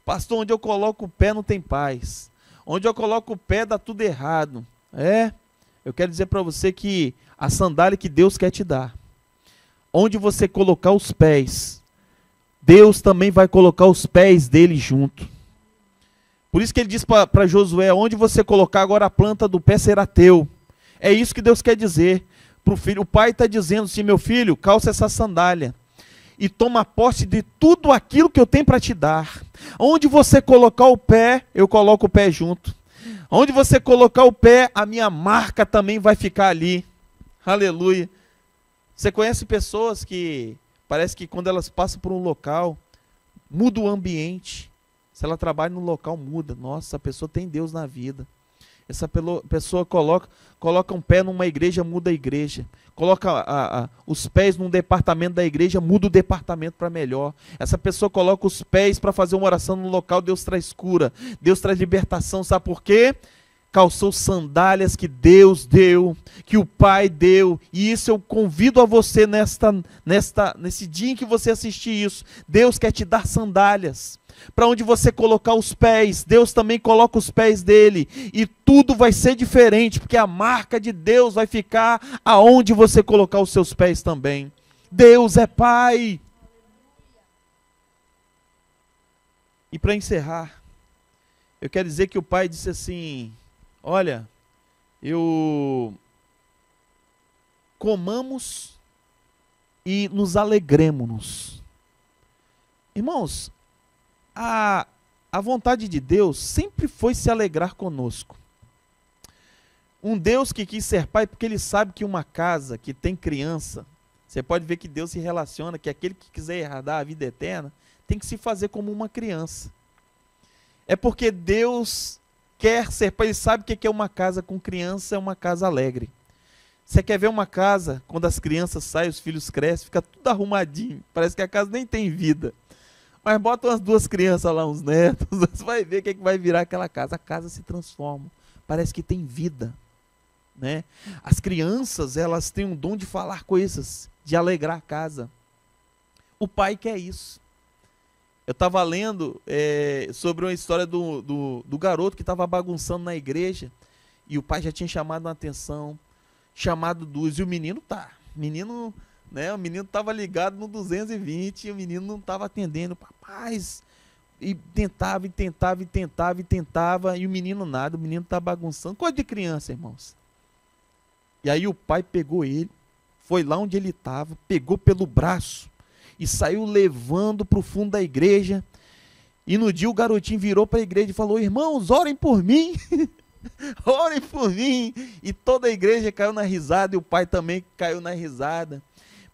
Speaker 3: Pastor, onde eu coloco o pé não tem paz. Onde eu coloco o pé dá tudo errado. Eu quero dizer para você que a sandália que Deus quer te dar, onde você colocar os pés, Deus também vai colocar os pés dele junto. Por isso que ele diz para Josué: onde você colocar agora a planta do pé será teu. É isso que Deus quer dizer para o filho. O pai está dizendo assim: meu filho, calça essa sandália e toma posse de tudo aquilo que eu tenho para te dar. Onde você colocar o pé, eu coloco o pé junto. Onde você colocar o pé, a minha marca também vai ficar ali. Aleluia. Você conhece pessoas que parece que quando elas passam por um local, muda o ambiente. Se ela trabalha no local, muda. Nossa, essa pessoa tem Deus na vida. Essa pessoa coloca um pé numa igreja, muda a igreja. Coloca os pés num departamento da igreja, muda o departamento para melhor. Essa pessoa coloca os pés para fazer uma oração no local, Deus traz cura, Deus traz libertação. Sabe por quê? Calçou sandálias que Deus deu, que o Pai deu. E isso eu convido a você nesse dia em que você assistir isso. Deus quer te dar sandálias. Para onde você colocar os pés, Deus também coloca os pés dele. E tudo vai ser diferente, porque a marca de Deus vai ficar aonde você colocar os seus pés também. Deus é Pai. E para encerrar, eu quero dizer que o pai disse assim: olha, eu comamos e nos alegremos-nos. Irmãos, a vontade de Deus sempre foi se alegrar conosco. Um Deus que quis ser pai porque ele sabe que uma casa que tem criança, você pode ver que Deus se relaciona, que aquele que quiser herdar a vida eterna, tem que se fazer como uma criança. É porque Deus quer ser pai, ele sabe o que é uma casa com criança, é uma casa alegre. Você quer ver uma casa, quando as crianças saem, os filhos crescem, fica tudo arrumadinho, parece que a casa nem tem vida. Mas bota umas 2 crianças lá, uns netos, você vai ver o que vai virar aquela casa. A casa se transforma, parece que tem vida, né? As crianças, elas têm um dom de falar coisas, de alegrar a casa. O pai quer isso. Eu estava lendo sobre uma história do garoto que estava bagunçando na igreja, e o pai já tinha chamado a atenção, chamado 2, e o menino o menino estava ligado no 220, e o menino não estava atendendo, rapaz, e tentava, e o menino nada, o menino está bagunçando, coisa de criança, irmãos. E aí o pai pegou ele, foi lá onde ele estava, pegou pelo braço, e saiu levando para o fundo da igreja, e no dia o garotinho virou para a igreja e falou: irmãos, orem por mim, orem por mim, e toda a igreja caiu na risada, e o pai também caiu na risada,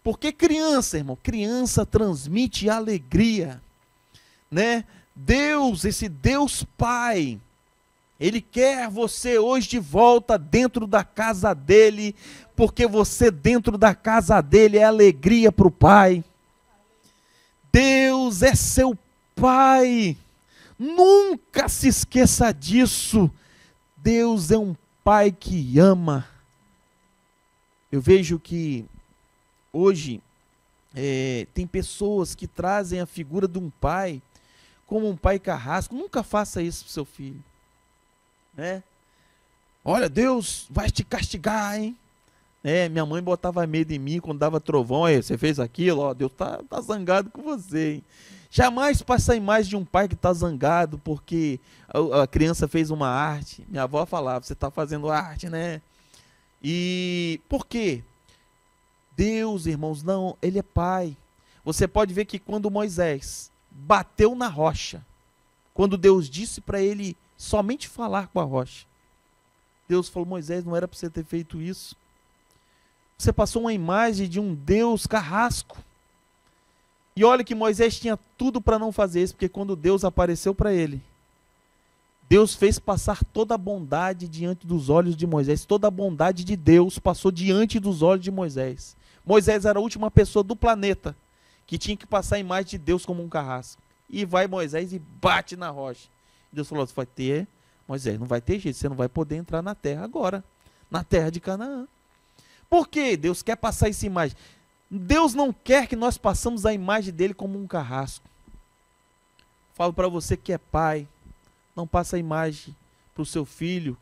Speaker 3: porque criança, irmão, criança transmite alegria, né? Deus, esse Deus Pai, Ele quer você hoje de volta dentro da casa dele, porque você dentro da casa dele é alegria para o Pai. Deus é seu Pai, nunca se esqueça disso. Deus é um Pai que ama. Eu vejo que hoje tem pessoas que trazem a figura de um pai como um pai carrasco. Nunca faça isso para o seu filho, né? Olha, Deus vai te castigar, hein? Minha mãe botava medo em mim quando dava trovão. Aí, você fez aquilo, ó, Deus tá zangado com você, hein? Jamais passa a imagem de um pai que está zangado porque a criança fez uma arte. Minha avó falava: você está fazendo arte, né? E por quê? Deus, irmãos, não, Ele é Pai. Você pode ver que quando Moisés bateu na rocha, quando Deus disse para ele somente falar com a rocha, Deus falou: Moisés, não era para você ter feito isso. Você passou uma imagem de um Deus carrasco. E olha que Moisés tinha tudo para não fazer isso, porque quando Deus apareceu para ele, Deus fez passar toda a bondade diante dos olhos de Moisés. Toda a bondade de Deus passou diante dos olhos de Moisés. Moisés era a última pessoa do planeta que tinha que passar a imagem de Deus como um carrasco. E vai Moisés e bate na rocha. Deus falou: você vai ter, Moisés, não vai ter jeito, você não vai poder entrar na terra agora, na terra de Canaã. Por quê? Deus quer passar essa imagem. Deus não quer que nós passemos a imagem dele como um carrasco. Falo para você que é pai, não passa a imagem para o seu filho.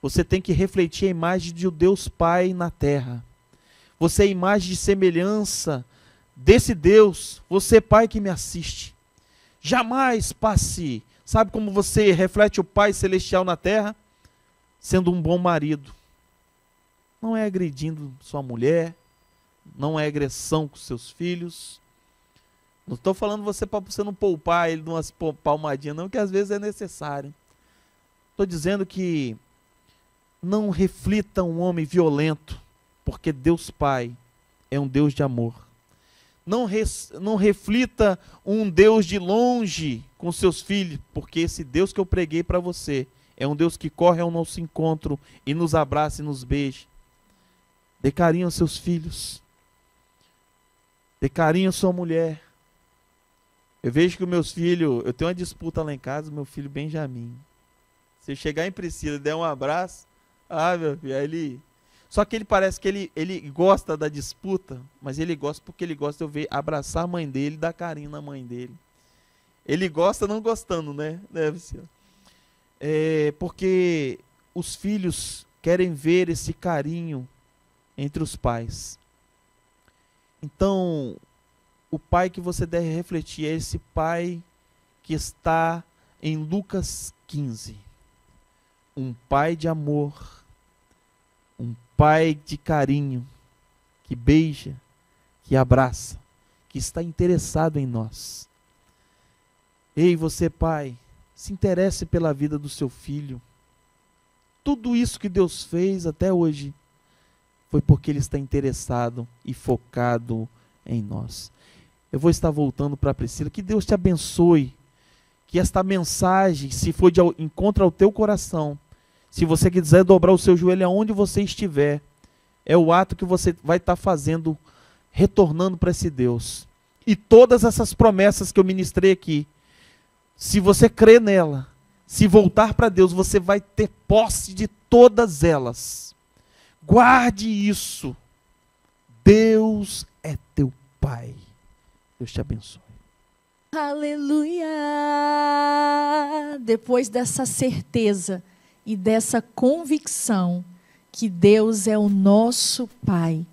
Speaker 3: Você tem que refletir a imagem de Deus Pai na terra. Você é a imagem de semelhança desse Deus. Você, pai que me assiste, jamais passe. Sabe como você reflete o Pai Celestial na terra? Sendo um bom marido. Não é agredindo sua mulher, não é agressão com seus filhos. Não estou falando você para você não poupar ele de umas palmadinhas, não, que às vezes é necessário. Estou dizendo que não reflita um homem violento, porque Deus Pai é um Deus de amor. Não reflita um Deus de longe com seus filhos, porque esse Deus que eu preguei para você é um Deus que corre ao nosso encontro e nos abraça e nos beija. Dê carinho aos seus filhos. Dê carinho à sua mulher. Eu vejo que os meus filhos, eu tenho uma disputa lá em casa, meu filho Benjamin. Se eu chegar em Priscila e der um abraço, meu filho, aí ele... Só que ele parece que ele gosta da disputa, mas ele gosta porque ele gosta de eu ver abraçar a mãe dele e dar carinho na mãe dele. Ele gosta não gostando, né? Porque os filhos querem ver esse carinho entre os pais. Então, o pai que você deve refletir é esse pai que está em Lucas 15. Um pai de amor, Um pai de carinho, que beija, que abraça, que está interessado em nós. Ei, você pai, se interesse pela vida do seu filho. Tudo isso que Deus fez até hoje foi porque Ele está interessado e focado em nós. Eu vou estar voltando para a Priscila. Que Deus te abençoe. Que esta mensagem, se for de encontro ao teu coração, se você quiser dobrar o seu joelho aonde você estiver, é o ato que você vai estar fazendo, retornando para esse Deus. E todas essas promessas que eu ministrei aqui, se você crer nela, se voltar para Deus, você vai ter posse de todas elas. Guarde isso. Deus é teu Pai. Deus te abençoe.
Speaker 1: Aleluia! Depois dessa certeza e dessa convicção que Deus é o nosso Pai,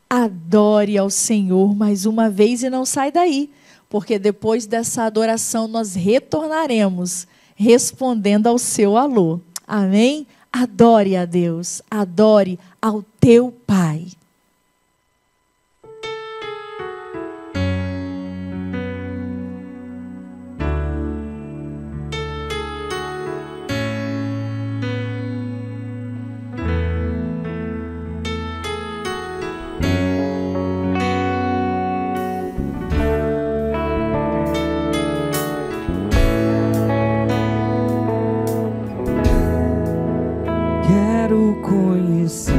Speaker 1: adore ao Senhor mais uma vez e não sai daí, porque depois dessa adoração nós retornaremos respondendo ao seu alô. Amém? Adore a Deus, adore ao teu Pai.
Speaker 2: Quero conhecê-lo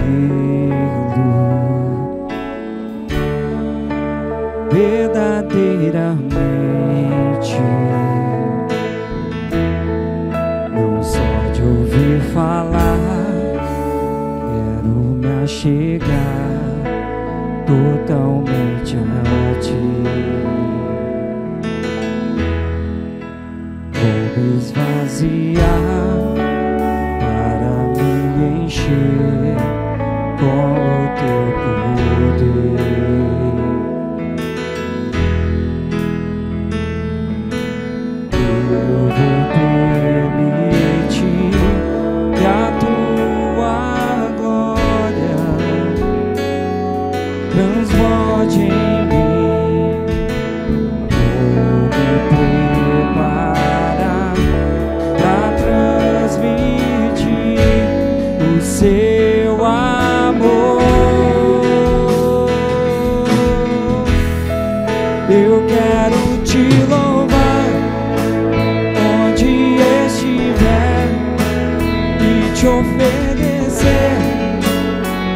Speaker 2: verdadeiramente, não só de ouvir falar. Quero me achegar totalmente a ti. Vou me esvaziar encher com o teu poder. Eu vou permitir que a tua glória transborde em mim. Vou me preparar para transmitir o seu amor. Eu quero te louvar onde estiver e te oferecer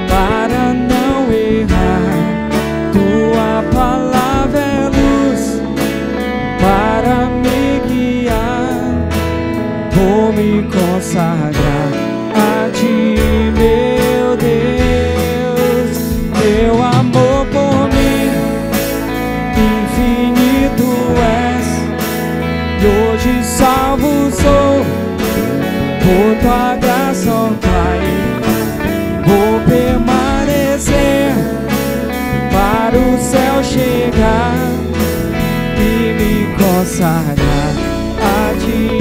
Speaker 2: para não errar. Tua palavra é luz para me guiar. Vou me consagrar a ti, meu Deus. Teu amor por mim infinito és, e hoje salvo sou por tua graça, ó Pai. Vou permanecer para o céu chegar e me consagrar a ti.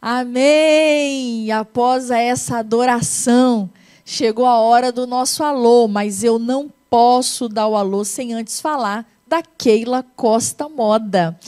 Speaker 1: Amém! Após essa adoração, chegou a hora do nosso alô, mas eu não posso dar o alô sem antes falar da Keila Costa Moda.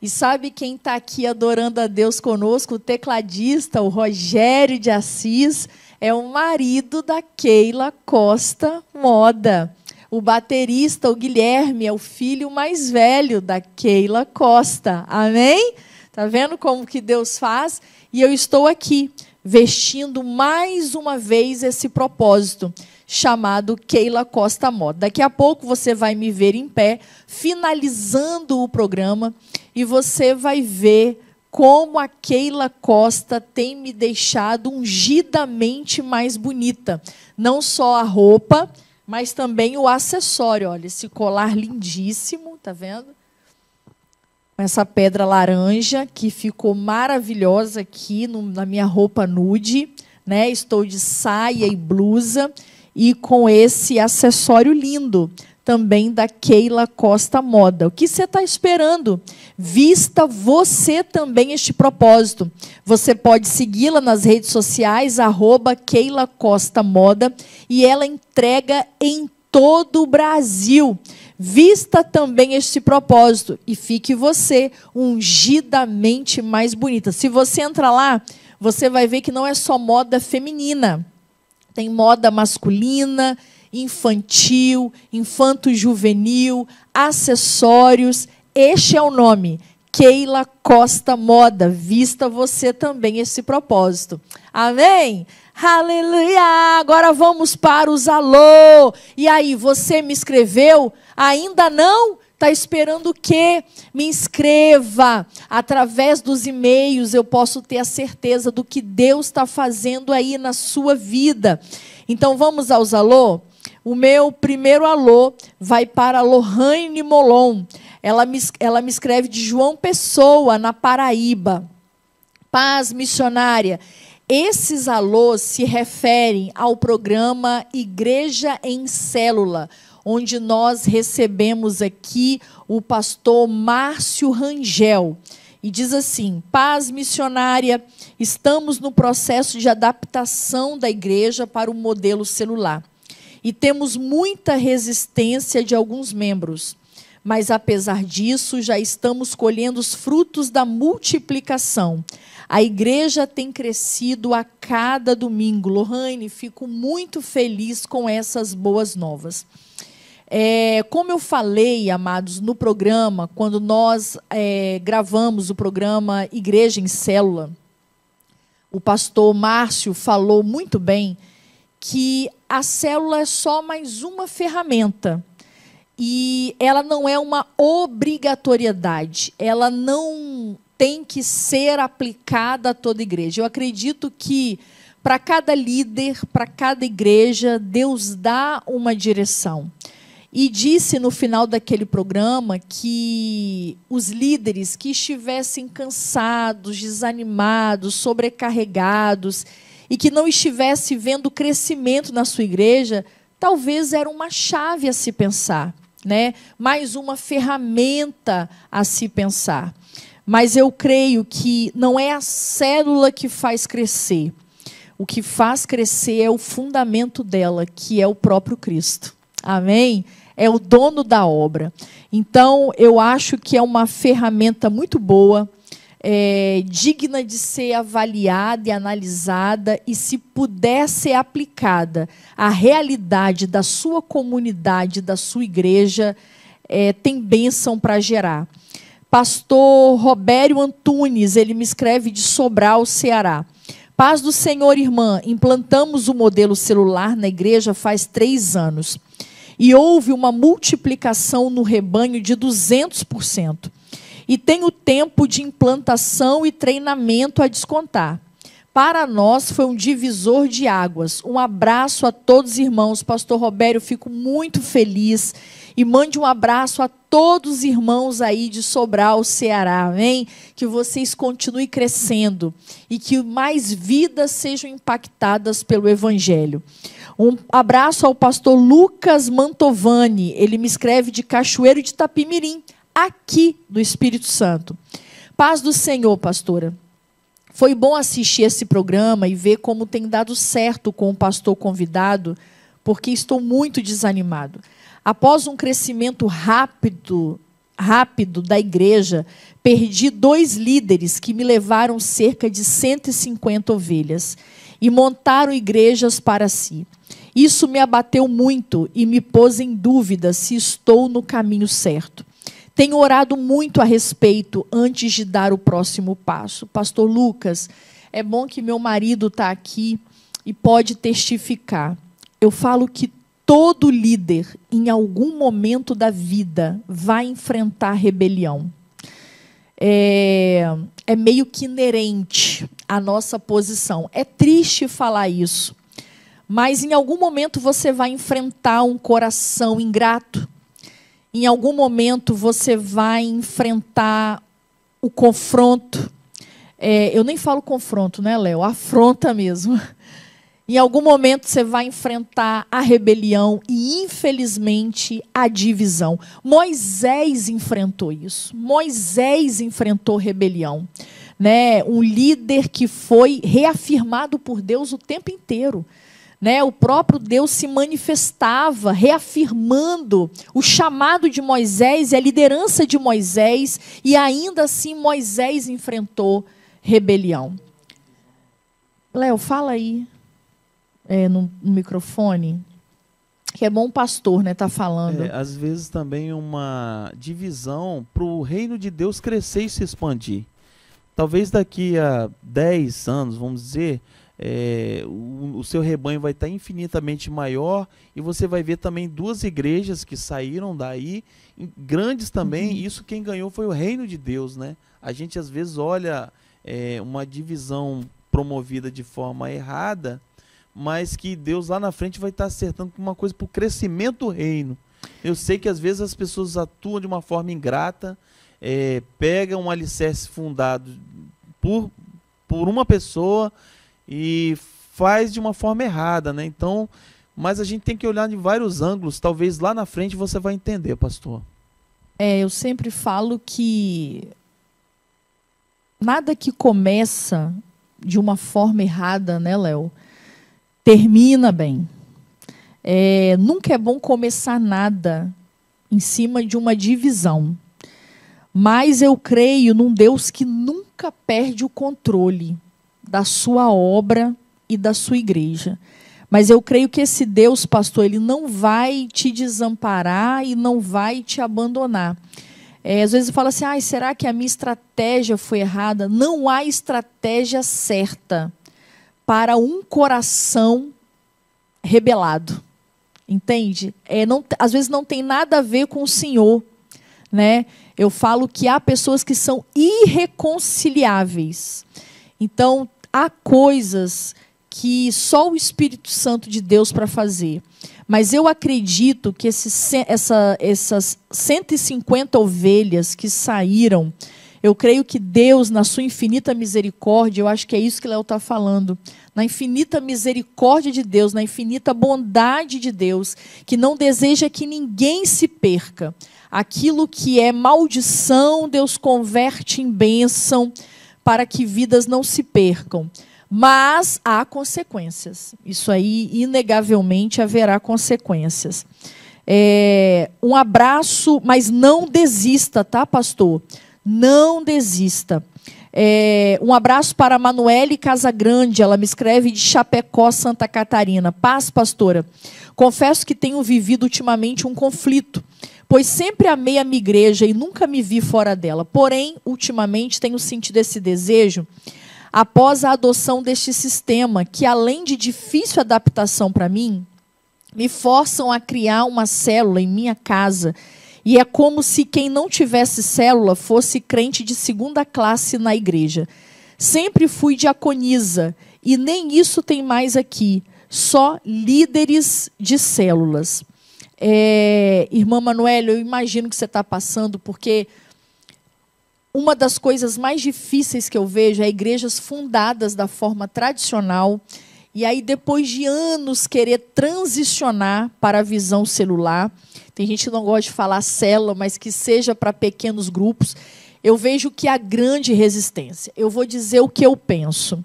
Speaker 1: E sabe quem está aqui adorando a Deus conosco? O tecladista, o Rogério de Assis, é o marido da Keila Costa Moda. O baterista, o Guilherme, é o filho mais velho da Keila Costa. Amém? Tá vendo como que Deus faz? E eu estou aqui, vestindo mais uma vez esse propósito, chamado Keila Costa Moda. Daqui a pouco você vai me ver em pé, finalizando o programa, e você vai ver como a Keila Costa tem me deixado ungidamente mais bonita. Não só a roupa, mas também o acessório. Olha, esse colar lindíssimo, tá vendo? Essa pedra laranja, que ficou maravilhosa aqui na minha roupa nude, né? Estou de saia e blusa, e com esse acessório lindo, também da Keila Costa Moda. O que você está esperando? Vista você também este propósito. Você pode segui-la nas redes sociais, @Keila Costa Moda, e ela entrega em todo o Brasil. Vista também este propósito e fique você ungidamente mais bonita. Se você entrar lá, você vai ver que não é só moda feminina. Tem moda masculina, infantil, infanto-juvenil, acessórios. Este é o nome, Keila Costa Moda. Vista você também esse propósito. Amém? Aleluia! Agora vamos para os alô. E aí, você me escreveu? Ainda não? Está esperando o quê? Me inscreva. Através dos e-mails eu posso ter a certeza do que Deus está fazendo aí na sua vida. Então vamos aos alô? O meu primeiro alô vai para a Lohane Molon. Ela me escreve de João Pessoa, na Paraíba. Paz missionária. Esses alôs se referem ao programa Igreja em Célula, onde nós recebemos aqui o pastor Márcio Rangel. E diz assim: paz missionária, estamos no processo de adaptação da igreja para o modelo celular. E temos muita resistência de alguns membros. Mas, apesar disso, já estamos colhendo os frutos da multiplicação. A igreja tem crescido a cada domingo. Lohane, fico muito feliz com essas boas novas. Como eu falei, amados, no programa, quando nós gravamos o programa Igreja em Célula, o pastor Márcio falou muito bem que a célula é só mais uma ferramenta. E ela não é uma obrigatoriedade, ela não tem que ser aplicada a toda igreja. Eu acredito que para cada líder, para cada igreja, Deus dá uma direção. E disse no final daquele programa que os líderes que estivessem cansados, desanimados, sobrecarregados e que não estivessem vendo crescimento na sua igreja, talvez era uma chave a se pensar, né? Mais uma ferramenta a se pensar. Mas eu creio que não é a célula que faz crescer. O que faz crescer é o fundamento dela, que é o próprio Cristo. Amém? É o dono da obra. Então, eu acho que é uma ferramenta muito boa, digna de ser avaliada e analisada, e se puder ser aplicada à realidade da sua comunidade, da sua igreja, tem bênção para gerar. Pastor Robério Antunes, ele me escreve de Sobral, Ceará. Paz do Senhor, irmã, implantamos o modelo celular na igreja faz 3 anos. E houve uma multiplicação no rebanho de 200%. E tem o tempo de implantação e treinamento a descontar. Para nós foi um divisor de águas. Um abraço a todos os irmãos. Pastor Robério, fico muito feliz. E mande um abraço a todos os irmãos aí de Sobral, Ceará. Amém? Que vocês continuem crescendo e que mais vidas sejam impactadas pelo Evangelho. Um abraço ao pastor Lucas Mantovani. Ele me escreve de Cachoeiro de Itapimirim, aqui do Espírito Santo. Paz do Senhor, pastora. Foi bom assistir esse programa e ver como tem dado certo com o pastor convidado, porque estou muito desanimado. Após um crescimento rápido da igreja, perdi 2 líderes que me levaram cerca de 150 ovelhas e montaram igrejas para si. Isso me abateu muito e me pôs em dúvida se estou no caminho certo. Tenho orado muito a respeito antes de dar o próximo passo. Pastor Lucas, é bom que meu marido está aqui e pode testificar. Eu falo que todo líder, em algum momento da vida, vai enfrentar rebelião. É meio que inerente à nossa posição. É triste falar isso, mas em algum momento você vai enfrentar um coração ingrato. Em algum momento você vai enfrentar o confronto. Eu nem falo confronto, né, Léo? Afronta mesmo. Em algum momento você vai enfrentar a rebelião e, infelizmente, a divisão. Moisés enfrentou isso. Moisés enfrentou rebelião. Né? Um líder que foi reafirmado por Deus o tempo inteiro. Né? O próprio Deus se manifestava, reafirmando o chamado de Moisés e a liderança de Moisés, e ainda assim Moisés enfrentou rebelião. Léo, fala aí. No microfone, que é bom o pastor, né, tá falando.
Speaker 3: Às vezes também uma divisão para o reino de Deus crescer e se expandir. Talvez daqui a 10 anos, vamos dizer, o seu rebanho vai estar infinitamente maior e você vai ver também 2 igrejas que saíram daí, grandes também. Isso quem ganhou foi o reino de Deus, né? A gente às vezes olha uma divisão promovida de forma errada, mas que Deus lá na frente vai estar acertando com uma coisa para o crescimento do reino. Eu sei que às vezes as pessoas atuam de uma forma ingrata, pegam um alicerce fundado por uma pessoa e faz de uma forma errada, né? Então, mas a gente tem que olhar de vários ângulos, talvez lá na frente você vai entender, pastor.
Speaker 1: Eu sempre falo que nada que começa de uma forma errada, né, Léo, termina bem. Nunca é bom começar nada em cima de uma divisão. Mas eu creio num Deus que nunca perde o controle da sua obra e da sua igreja. Mas eu creio que esse Deus, pastor, ele não vai te desamparar e não vai te abandonar. Às vezes eu falo assim, será que a minha estratégia foi errada? Não há estratégia certa para um coração rebelado, entende? Às vezes não tem nada a ver com o Senhor, né? Eu falo que há pessoas que são irreconciliáveis. Então, há coisas que só o Espírito Santo de Deus para fazer. Mas eu acredito que essas 150 ovelhas que saíram, eu creio que Deus, na sua infinita misericórdia, eu acho que é isso que Léo está falando, na infinita misericórdia de Deus, na infinita bondade de Deus, que não deseja que ninguém se perca. Aquilo que é maldição, Deus converte em bênção para que vidas não se percam. Mas há consequências. Isso aí, inegavelmente, haverá consequências. Um abraço, mas não desista, tá, pastor? Não desista. Um abraço para a Manuele Casagrande, ela me escreve de Chapecó, Santa Catarina. Paz, pastora. Confesso que tenho vivido ultimamente um conflito, pois sempre amei a minha igreja e nunca me vi fora dela. Porém, ultimamente tenho sentido esse desejo após a adoção deste sistema, que além de difícil adaptação para mim, me forçam a criar uma célula em minha casa. E é como se quem não tivesse célula fosse crente de segunda classe na igreja. Sempre fui diaconisa e nem isso tem mais aqui. Só líderes de células. Irmã Manuela, eu imagino que você está passando, porque uma das coisas mais difíceis que eu vejo é igrejas fundadas da forma tradicional, e aí depois de anos querer transicionar para a visão celular. Tem gente que não gosta de falar célula, mas que seja para pequenos grupos. eu vejo que há grande resistência. Eu vou dizer o que eu penso.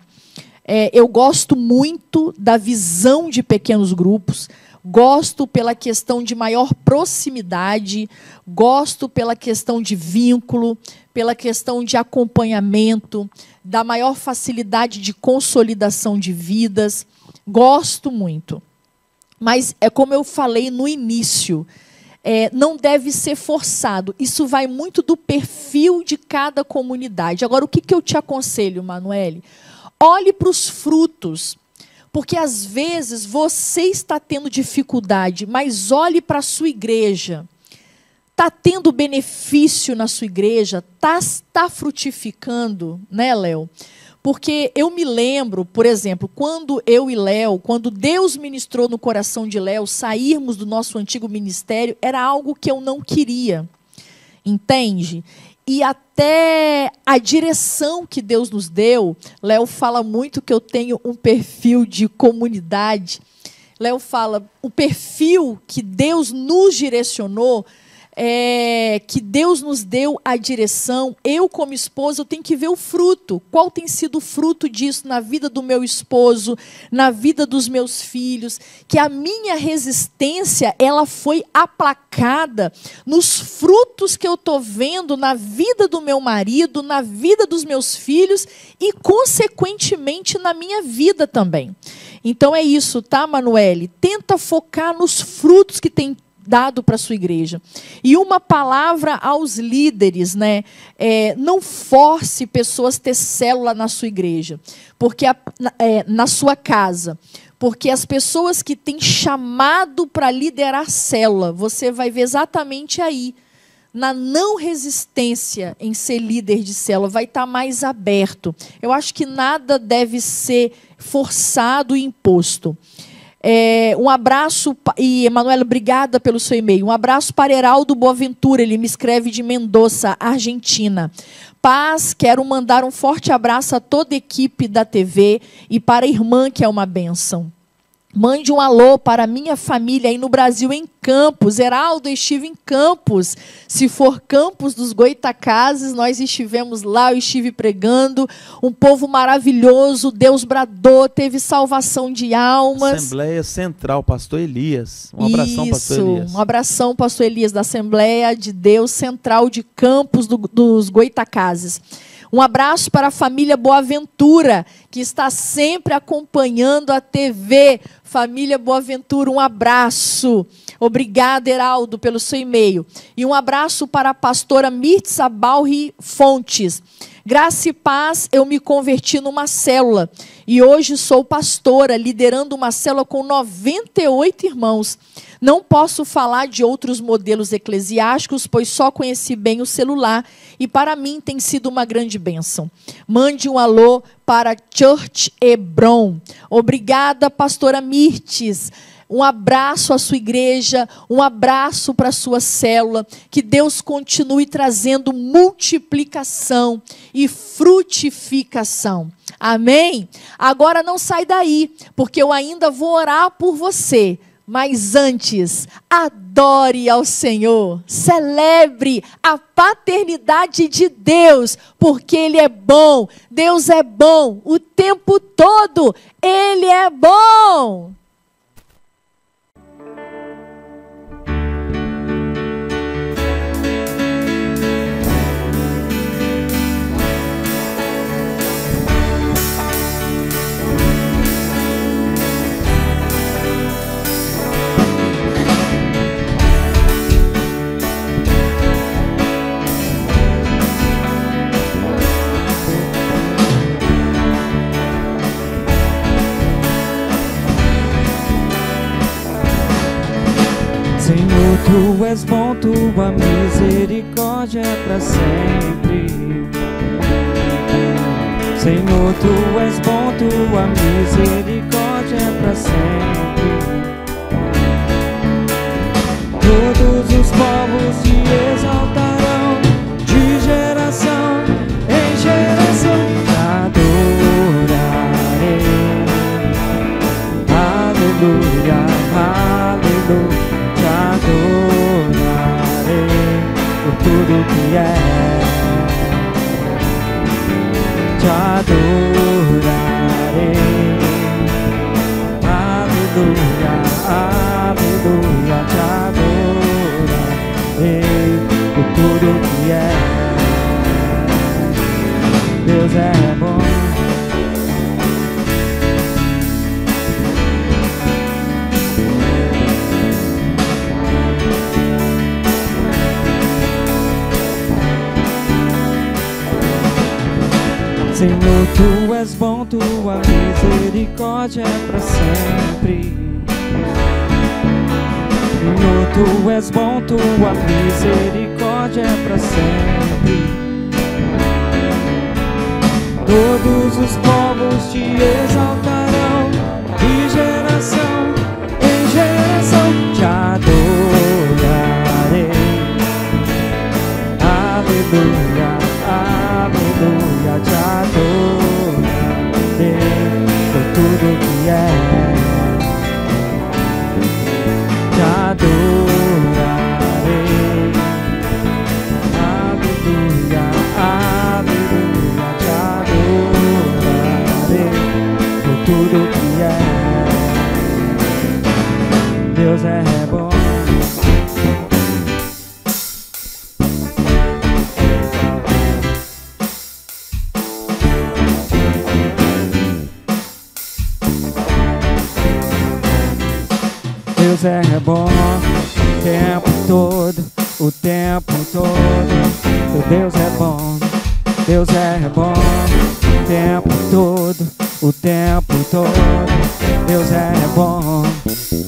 Speaker 1: Eu gosto muito da visão de pequenos grupos, gosto pela questão de maior proximidade, gosto pela questão de vínculo, pela questão de acompanhamento, da maior facilidade de consolidação de vidas. Gosto muito. Mas é como eu falei no início, não deve ser forçado. Isso vai muito do perfil de cada comunidade. Agora, o que eu te aconselho, Manoel? Olhe para os frutos, porque às vezes você está tendo dificuldade, mas olhe para a sua igreja. Está tendo benefício na sua igreja? Está frutificando, né, Léo? Porque eu me lembro, por exemplo, quando eu e Léo, quando Deus ministrou no coração de Léo, sairmos do nosso antigo ministério, era algo que eu não queria, entende? E até a direção que Deus nos deu, Léo fala muito que eu tenho um perfil de comunidade. Léo fala, o perfil que Deus nos direcionou, que Deus nos deu a direção, eu como esposa, eu tenho que ver o fruto. Qual tem sido o fruto disso na vida do meu esposo, na vida dos meus filhos? Que a minha resistência, ela foi aplacada nos frutos que eu estou vendo na vida do meu marido, na vida dos meus filhos e, consequentemente, na minha vida também. Então é isso, tá, Manoel? Tenta focar nos frutos que tem dado para a sua igreja. E uma palavra aos líderes, né? Não force pessoas a ter célula na sua igreja, porque na sua casa. Porque as pessoas que têm chamado para liderar célula, você vai ver exatamente aí, na não resistência em ser líder de célula, vai estar mais aberto. Eu acho que nada deve ser forçado e imposto. Um abraço, e Emanuela, obrigada pelo seu e-mail. Um abraço para Heraldo Boaventura, ele me escreve de Mendoza, Argentina. Paz, quero mandar um forte abraço a toda a equipe da TV e para a irmã, que é uma bênção. Mande um alô para a minha família aí no Brasil, em Campos. Heraldo, eu estive em Campos. Se for Campos dos Goitacazes, nós estivemos lá, eu estive pregando. Um povo maravilhoso, Deus bradou, teve salvação de almas.
Speaker 3: Assembleia Central, pastor Elias. Um abração, pastor Elias.
Speaker 1: Um abração, pastor Elias, da Assembleia de Deus Central de Campos dos Goitacazes. Um abraço para a família Boaventura, que está sempre acompanhando a TV. Família Boaventura, um abraço. Obrigada, Heraldo, pelo seu e-mail. E um abraço para a pastora Mirtza Balri Fontes. Graça e paz, eu me converti numa célula. E hoje sou pastora, liderando uma célula com 98 irmãos. Não posso falar de outros modelos eclesiásticos, pois só conheci bem o celular. E para mim tem sido uma grande bênção. Mande um alô para Church Hebron. Obrigada, pastora Mirtes. Um abraço à sua igreja, um abraço para a sua célula. Que Deus continue trazendo multiplicação e frutificação. Amém? Agora não sai daí, porque eu ainda vou orar por você. Mas antes, adore ao Senhor, celebre a paternidade de Deus, porque Ele é bom, Deus é bom, o tempo todo Ele é bom.
Speaker 2: Senhor, Tu és bom, Tua misericórdia é para sempre. Senhor, Tu és bom, Tua misericórdia é para sempre. Todos os povos Te exaltarão, de geração em geração Te adorarei. Aleluia, aleluia. Te adorarei por tudo que é. te adorarei. Aleluia, aleluia, te adorarei por tudo que é. Deus é bom. Senhor, tu és bom, tua misericórdia é para sempre. Senhor, tu és bom, tua misericórdia é para sempre. Todos os povos te exaltarão, de geração em geração te adorarei. Aleluia, aleluia, te adorarei por tudo que é. Te adorarei. Aleluia, aleluia, te adorarei por tudo que é. Deus é bom. Deus é bom o tempo todo, o tempo todo. Deus é bom, Deus é bom o tempo todo, o tempo todo. Deus é bom,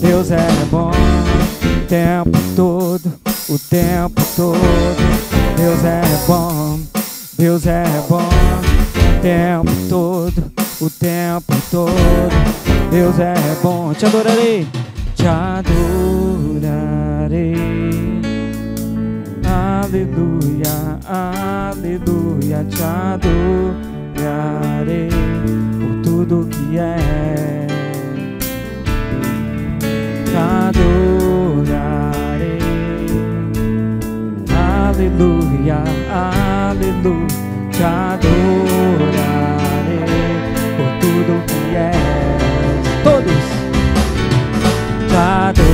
Speaker 2: Deus é bom o tempo todo, o tempo todo. Deus é bom, Deus é bom o tempo todo, o tempo todo. Deus é bom, te adorarei. Te adorarei. Aleluia, aleluia, te adorarei por tudo que é. Te adorarei. Aleluia, aleluia, te adorarei por tudo que é. Todos te adorarei.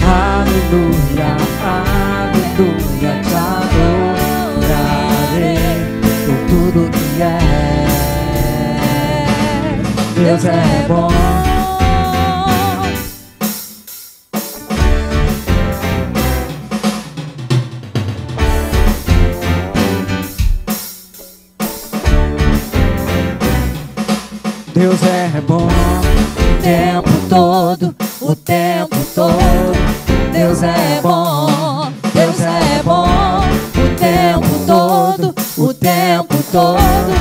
Speaker 2: Aleluia, aleluia, te adorarei por tudo que é. Deus é bom. Deus é bom o tempo todo, o tempo todo. Deus é bom, Deus é bom o tempo todo, o tempo todo.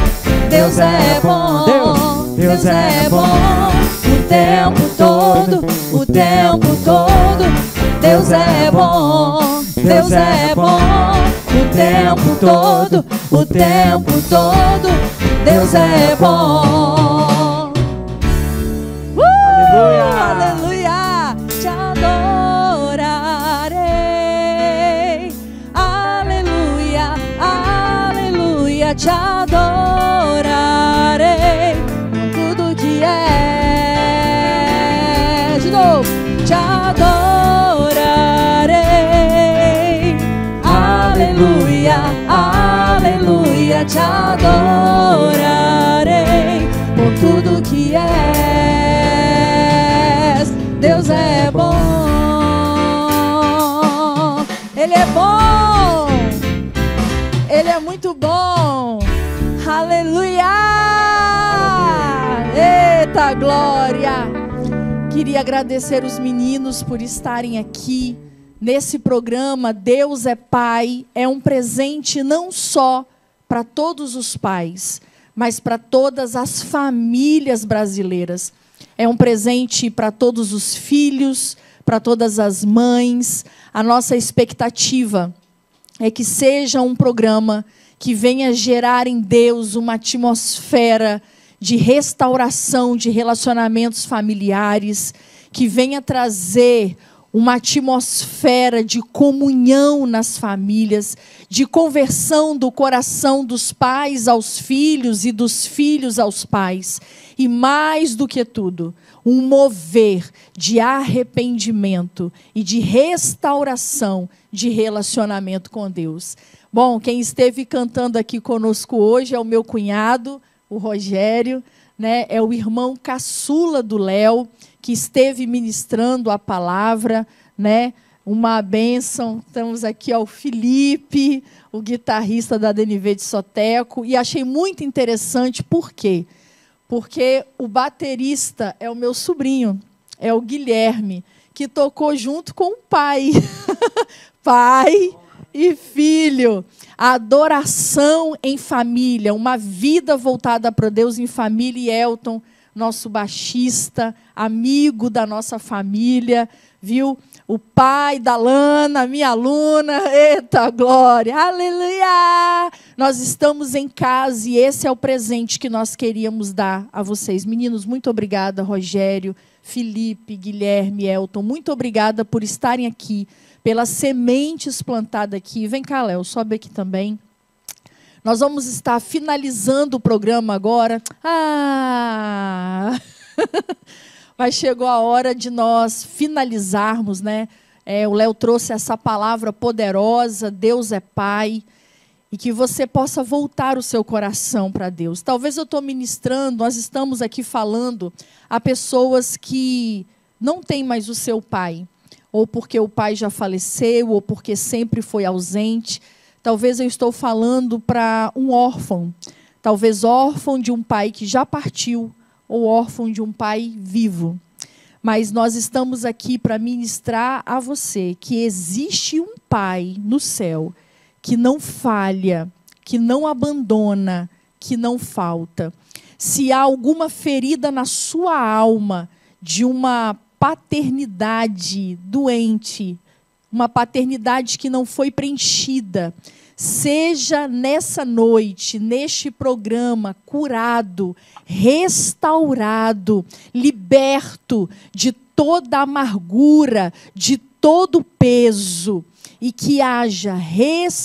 Speaker 2: Deus é bom, Deus é bom o tempo todo, o tempo todo. Deus é bom, Deus é bom o tempo todo, o tempo todo. Deus é bom. Aleluia, te adorarei. Aleluia, aleluia, te adorarei com tudo que é. De novo, te adorarei. Aleluia, aleluia, te adorarei por tudo que é. Deus é bom, Ele é bom, Ele é muito bom. Aleluia! Eita glória! Queria agradecer os meninos por estarem aqui nesse programa. Deus é Pai, é um presente não só para todos os pais, mas para todas as famílias brasileiras. É um presente para todos os filhos, para todas as mães. A nossa expectativa é que seja um programa que venha gerar em Deus uma atmosfera de restauração de relacionamentos familiares, que venha trazer
Speaker 1: uma atmosfera de comunhão nas famílias, de conversão do coração dos pais aos filhos e dos filhos aos pais. E mais do que tudo, um mover de arrependimento e de restauração de relacionamento com Deus. Bom, quem esteve cantando aqui conosco hoje é o meu cunhado, o Rogério, né? É o irmão caçula do Léo, que esteve ministrando a palavra, né? Uma bênção. Estamos aqui ao Felipe, o guitarrista da DNV de Soteco, e achei muito interessante, por quê? Porque o baterista é o meu sobrinho, é o Guilherme, que tocou junto com o pai. Pai e filho. A adoração em família, uma vida voltada para Deus em família. E Elton, nosso baixista, amigo da nossa família, viu? O pai da Lana, minha aluna, eita glória, aleluia! Nós estamos em casa e esse é o presente que nós queríamos dar a vocês. Meninos, muito obrigada, Rogério, Felipe, Guilherme, Elton, muito obrigada por estarem aqui, pelas sementes plantadas aqui. Vem cá, Léo, sobe aqui também. Nós vamos estar finalizando o programa agora. Mas chegou a hora de nós finalizarmos, né? O Léo trouxe essa palavra poderosa, Deus é Pai, e que você possa voltar o seu coração para Deus. Talvez eu estou ministrando, nós estamos aqui falando a pessoas que não têm mais o seu pai, ou porque o pai já faleceu, ou porque sempre foi ausente. Talvez eu estou falando para um órfão, talvez órfão de um pai que já partiu, ou órfão de um pai vivo. Mas nós estamos aqui para ministrar a você que existe um pai no céu que não falha, que não abandona, que não falta. Se há alguma ferida na sua alma de uma paternidade doente, uma paternidade que não foi preenchida, seja nessa noite, neste programa, curado, restaurado, liberto de toda amargura, de todo peso, e que haja restauração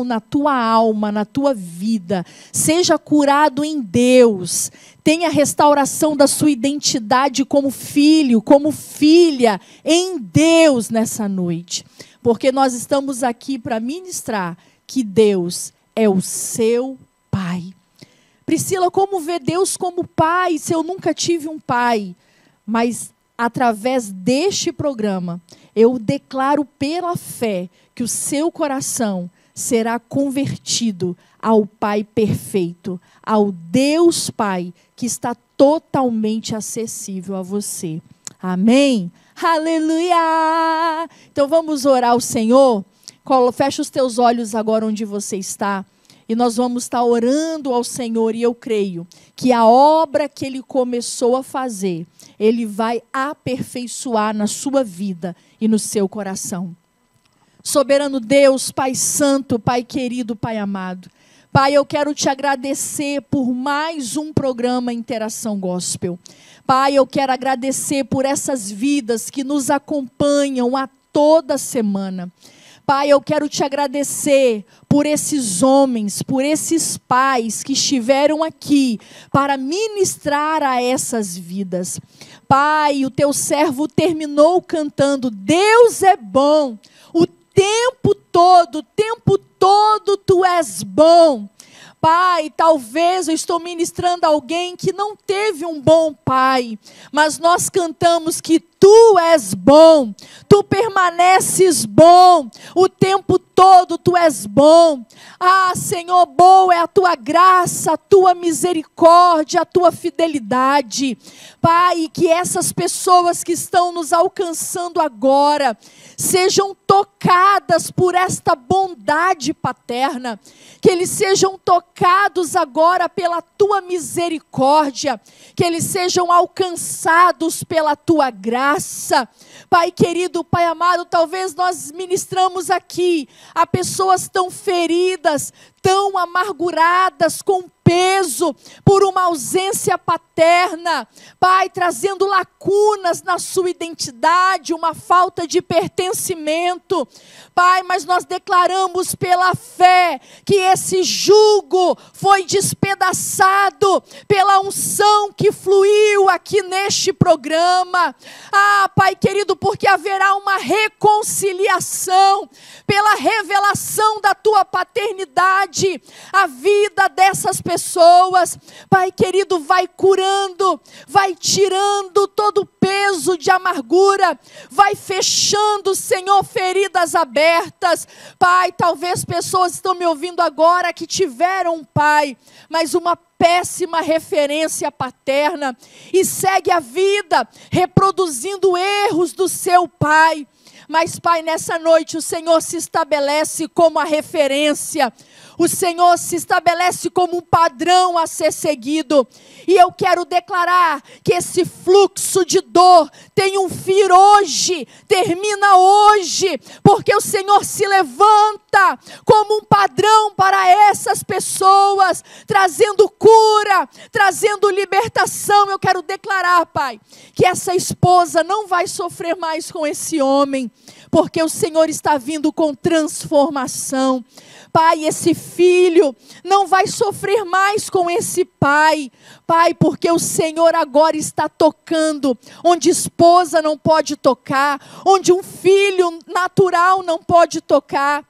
Speaker 1: na tua alma, na tua vida. Seja curado em Deus. Tenha restauração da sua identidade como filho, como filha em Deus nessa noite. Porque nós estamos aqui para ministrar que Deus é o seu Pai. Priscila, como ver Deus como Pai se eu nunca tive um pai? Mas através deste programa, eu declaro pela fé que o seu coração será convertido ao Pai perfeito, ao Deus Pai, que está totalmente acessível a você. Amém? Aleluia! Então vamos orar ao Senhor. Fecha os teus olhos agora onde você está. E nós vamos estar orando ao Senhor, e eu creio que a obra que Ele começou a fazer, Ele vai aperfeiçoar na sua vida e no seu coração. Soberano Deus, Pai Santo, Pai querido, Pai amado. Pai, eu quero te agradecer por mais um programa Interação Gospel. Pai, eu quero agradecer por essas vidas que nos acompanham a toda semana. Pai, eu quero te agradecer por esses homens, por esses pais que estiveram aqui para ministrar a essas vidas. Pai, o teu servo terminou cantando: Deus é bom, o tempo todo tu és bom. Pai, talvez eu estou ministrando alguém que não teve um bom pai, mas nós cantamos que tu és bom, tu permaneces bom, o tempo todo tu és bom. Ah, Senhor, boa é a tua graça, a tua misericórdia, a tua fidelidade. Pai, que essas pessoas que estão nos alcançando agora sejam tocadas por esta bondade paterna, que eles sejam tocados agora pela tua misericórdia, que eles sejam alcançados pela tua graça. Pai querido, Pai amado, talvez nós ministramos aqui a pessoas tão feridas, tão amarguradas, com peso por uma ausência paterna, Pai, trazendo lacunas na sua identidade, uma falta de pertencimento, Pai, mas nós declaramos pela fé que esse jugo foi despedaçado pela unção que fluiu aqui neste programa. Pai querido, porque haverá uma reconciliação pela revelação da tua paternidade, a vida dessas pessoas, Pai querido, vai curando, vai tirando todo o peso de amargura, vai fechando, Senhor, feridas abertas. Pai, talvez pessoas estão me ouvindo agora que tiveram um pai, mas uma péssima referência paterna, e segue a vida reproduzindo erros do seu pai. Mas, Pai, nessa noite o Senhor se estabelece como a referência, o Senhor se estabelece como um padrão a ser seguido, e eu quero declarar que esse fluxo de dor tem um fim hoje, termina hoje, porque o Senhor se levanta como um padrão para essas pessoas, trazendo cura, trazendo libertação. Eu quero declarar, Pai, que essa esposa não vai sofrer mais com esse homem, porque o Senhor está vindo com transformação. Pai, esse filho não vai sofrer mais com esse pai, Pai, porque o Senhor agora está tocando onde esposa não pode tocar, onde um filho natural não pode tocar,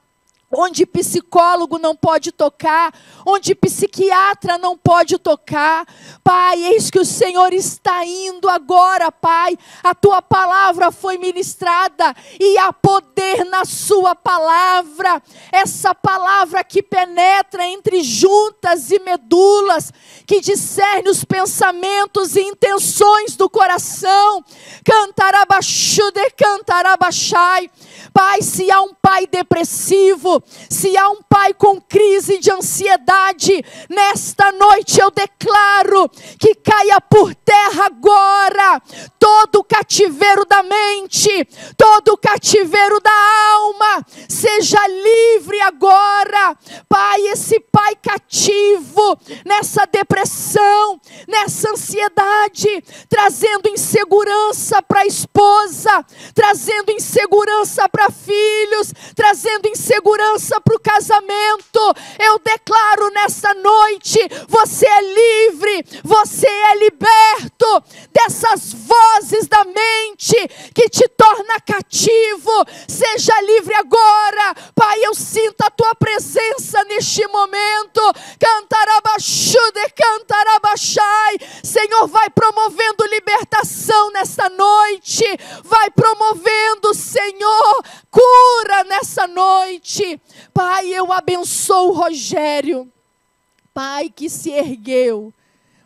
Speaker 1: onde psicólogo não pode tocar, onde psiquiatra não pode tocar. Pai, eis que o Senhor está indo agora, Pai, a tua palavra foi ministrada e há poder na sua palavra, essa palavra que penetra entre juntas e medulas, que discerne os pensamentos e intenções do coração. Cantarabaxude, cantarabaxai. Pai, se há um pai depressivo, se há um pai com crise de ansiedade, nesta noite eu declaro que caia por terra agora todo o cativeiro da mente, todo o cativeiro da alma, seja livre agora. Pai, esse pai cativo, nessa depressão, nessa ansiedade, trazendo insegurança para a esposa, trazendo insegurança para filhos, trazendo insegurança para o casamento, eu declaro nessa noite, você é livre, você é liberto dessas vozes da mente que te torna cativo. Seja livre agora, Pai, eu sinto a tua presença neste momento. Cantarabaxude, cantarabaxai. Senhor, vai promovendo libertação nesta noite, vai promovendo, Senhor, cura nessa noite. Pai, eu abençoo o Rogério, Pai, que se ergueu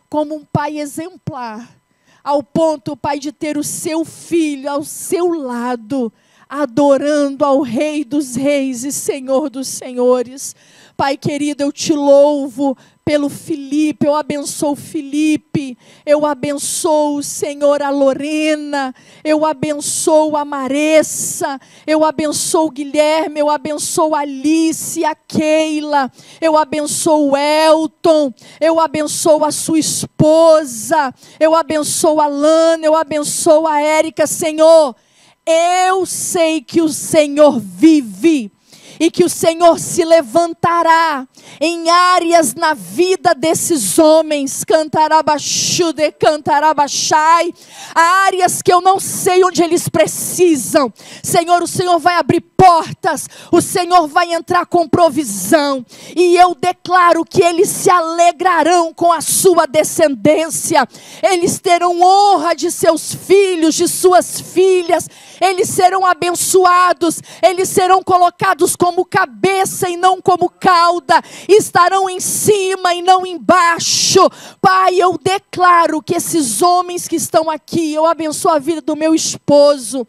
Speaker 1: como um pai exemplar, ao ponto, Pai, de ter o seu filho ao seu lado, adorando ao Rei dos Reis e Senhor dos Senhores. Pai querido, eu te louvo pelo Felipe, eu abençoo o Felipe, eu abençoo, Senhor, a Lorena, eu abençoo a Maressa, eu abençoo o Guilherme, eu abençoo a Alice, a Keila, eu abençoo o Elton, eu abençoo a sua esposa, eu abençoo a Lana, eu abençoo a Érica. Senhor, eu sei que o Senhor vive, e que o Senhor se levantará em áreas na vida desses homens, cantarabaxude, cantarabaxai, áreas que eu não sei onde eles precisam. Senhor, o Senhor vai abrir portas, o Senhor vai entrar com provisão, e eu declaro que eles se alegrarão com a sua descendência, eles terão honra de seus filhos, de suas filhas, eles serão abençoados, eles serão colocados como cabeça e não como cauda, estarão em cima e não embaixo. Pai, eu declaro que esses homens que estão aqui, eu abençoo a vida do meu esposo,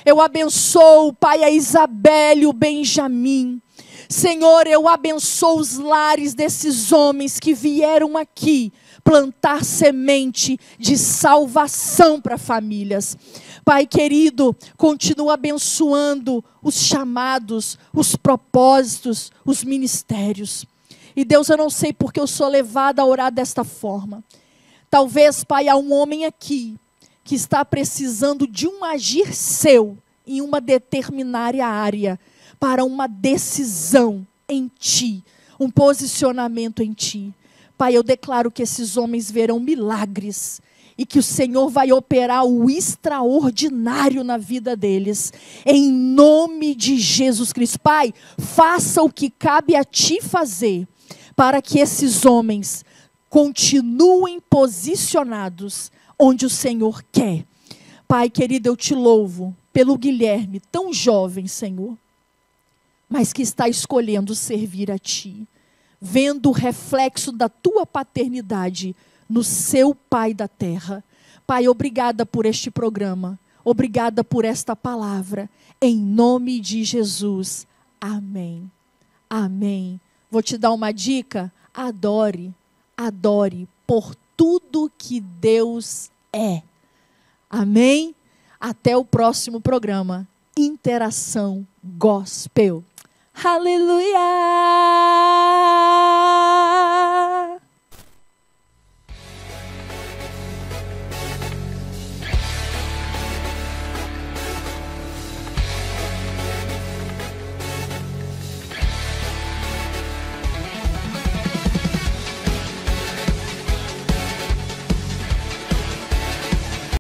Speaker 1: eu abençoo, Pai, a Isabelle e o Benjamin. Senhor, eu abençoo os lares desses homens que vieram aqui plantar semente de salvação para famílias. Pai querido, continua abençoando os chamados, os propósitos, os ministérios. E Deus, eu não sei porque eu sou levada a orar desta forma. Talvez, Pai, há um homem aqui que está precisando de um agir seu em uma determinada área, para uma decisão em Ti, um posicionamento em Ti. Pai, eu declaro que esses homens verão milagres e que o Senhor vai operar o extraordinário na vida deles, em nome de Jesus Cristo. Pai, faça o que cabe a Ti fazer, para que esses homens continuem posicionados onde o Senhor quer. Pai querido, eu Te louvo pelo Guilherme, tão jovem, Senhor, mas que está escolhendo servir a Ti, vendo o reflexo da Tua paternidade no seu Pai da terra. Pai, obrigada por este programa, obrigada por esta palavra, em nome de Jesus, amém, amém. Vou te dar uma dica, adore por tudo que Deus é, amém? Até o próximo programa, Interação Gospel. Aleluia!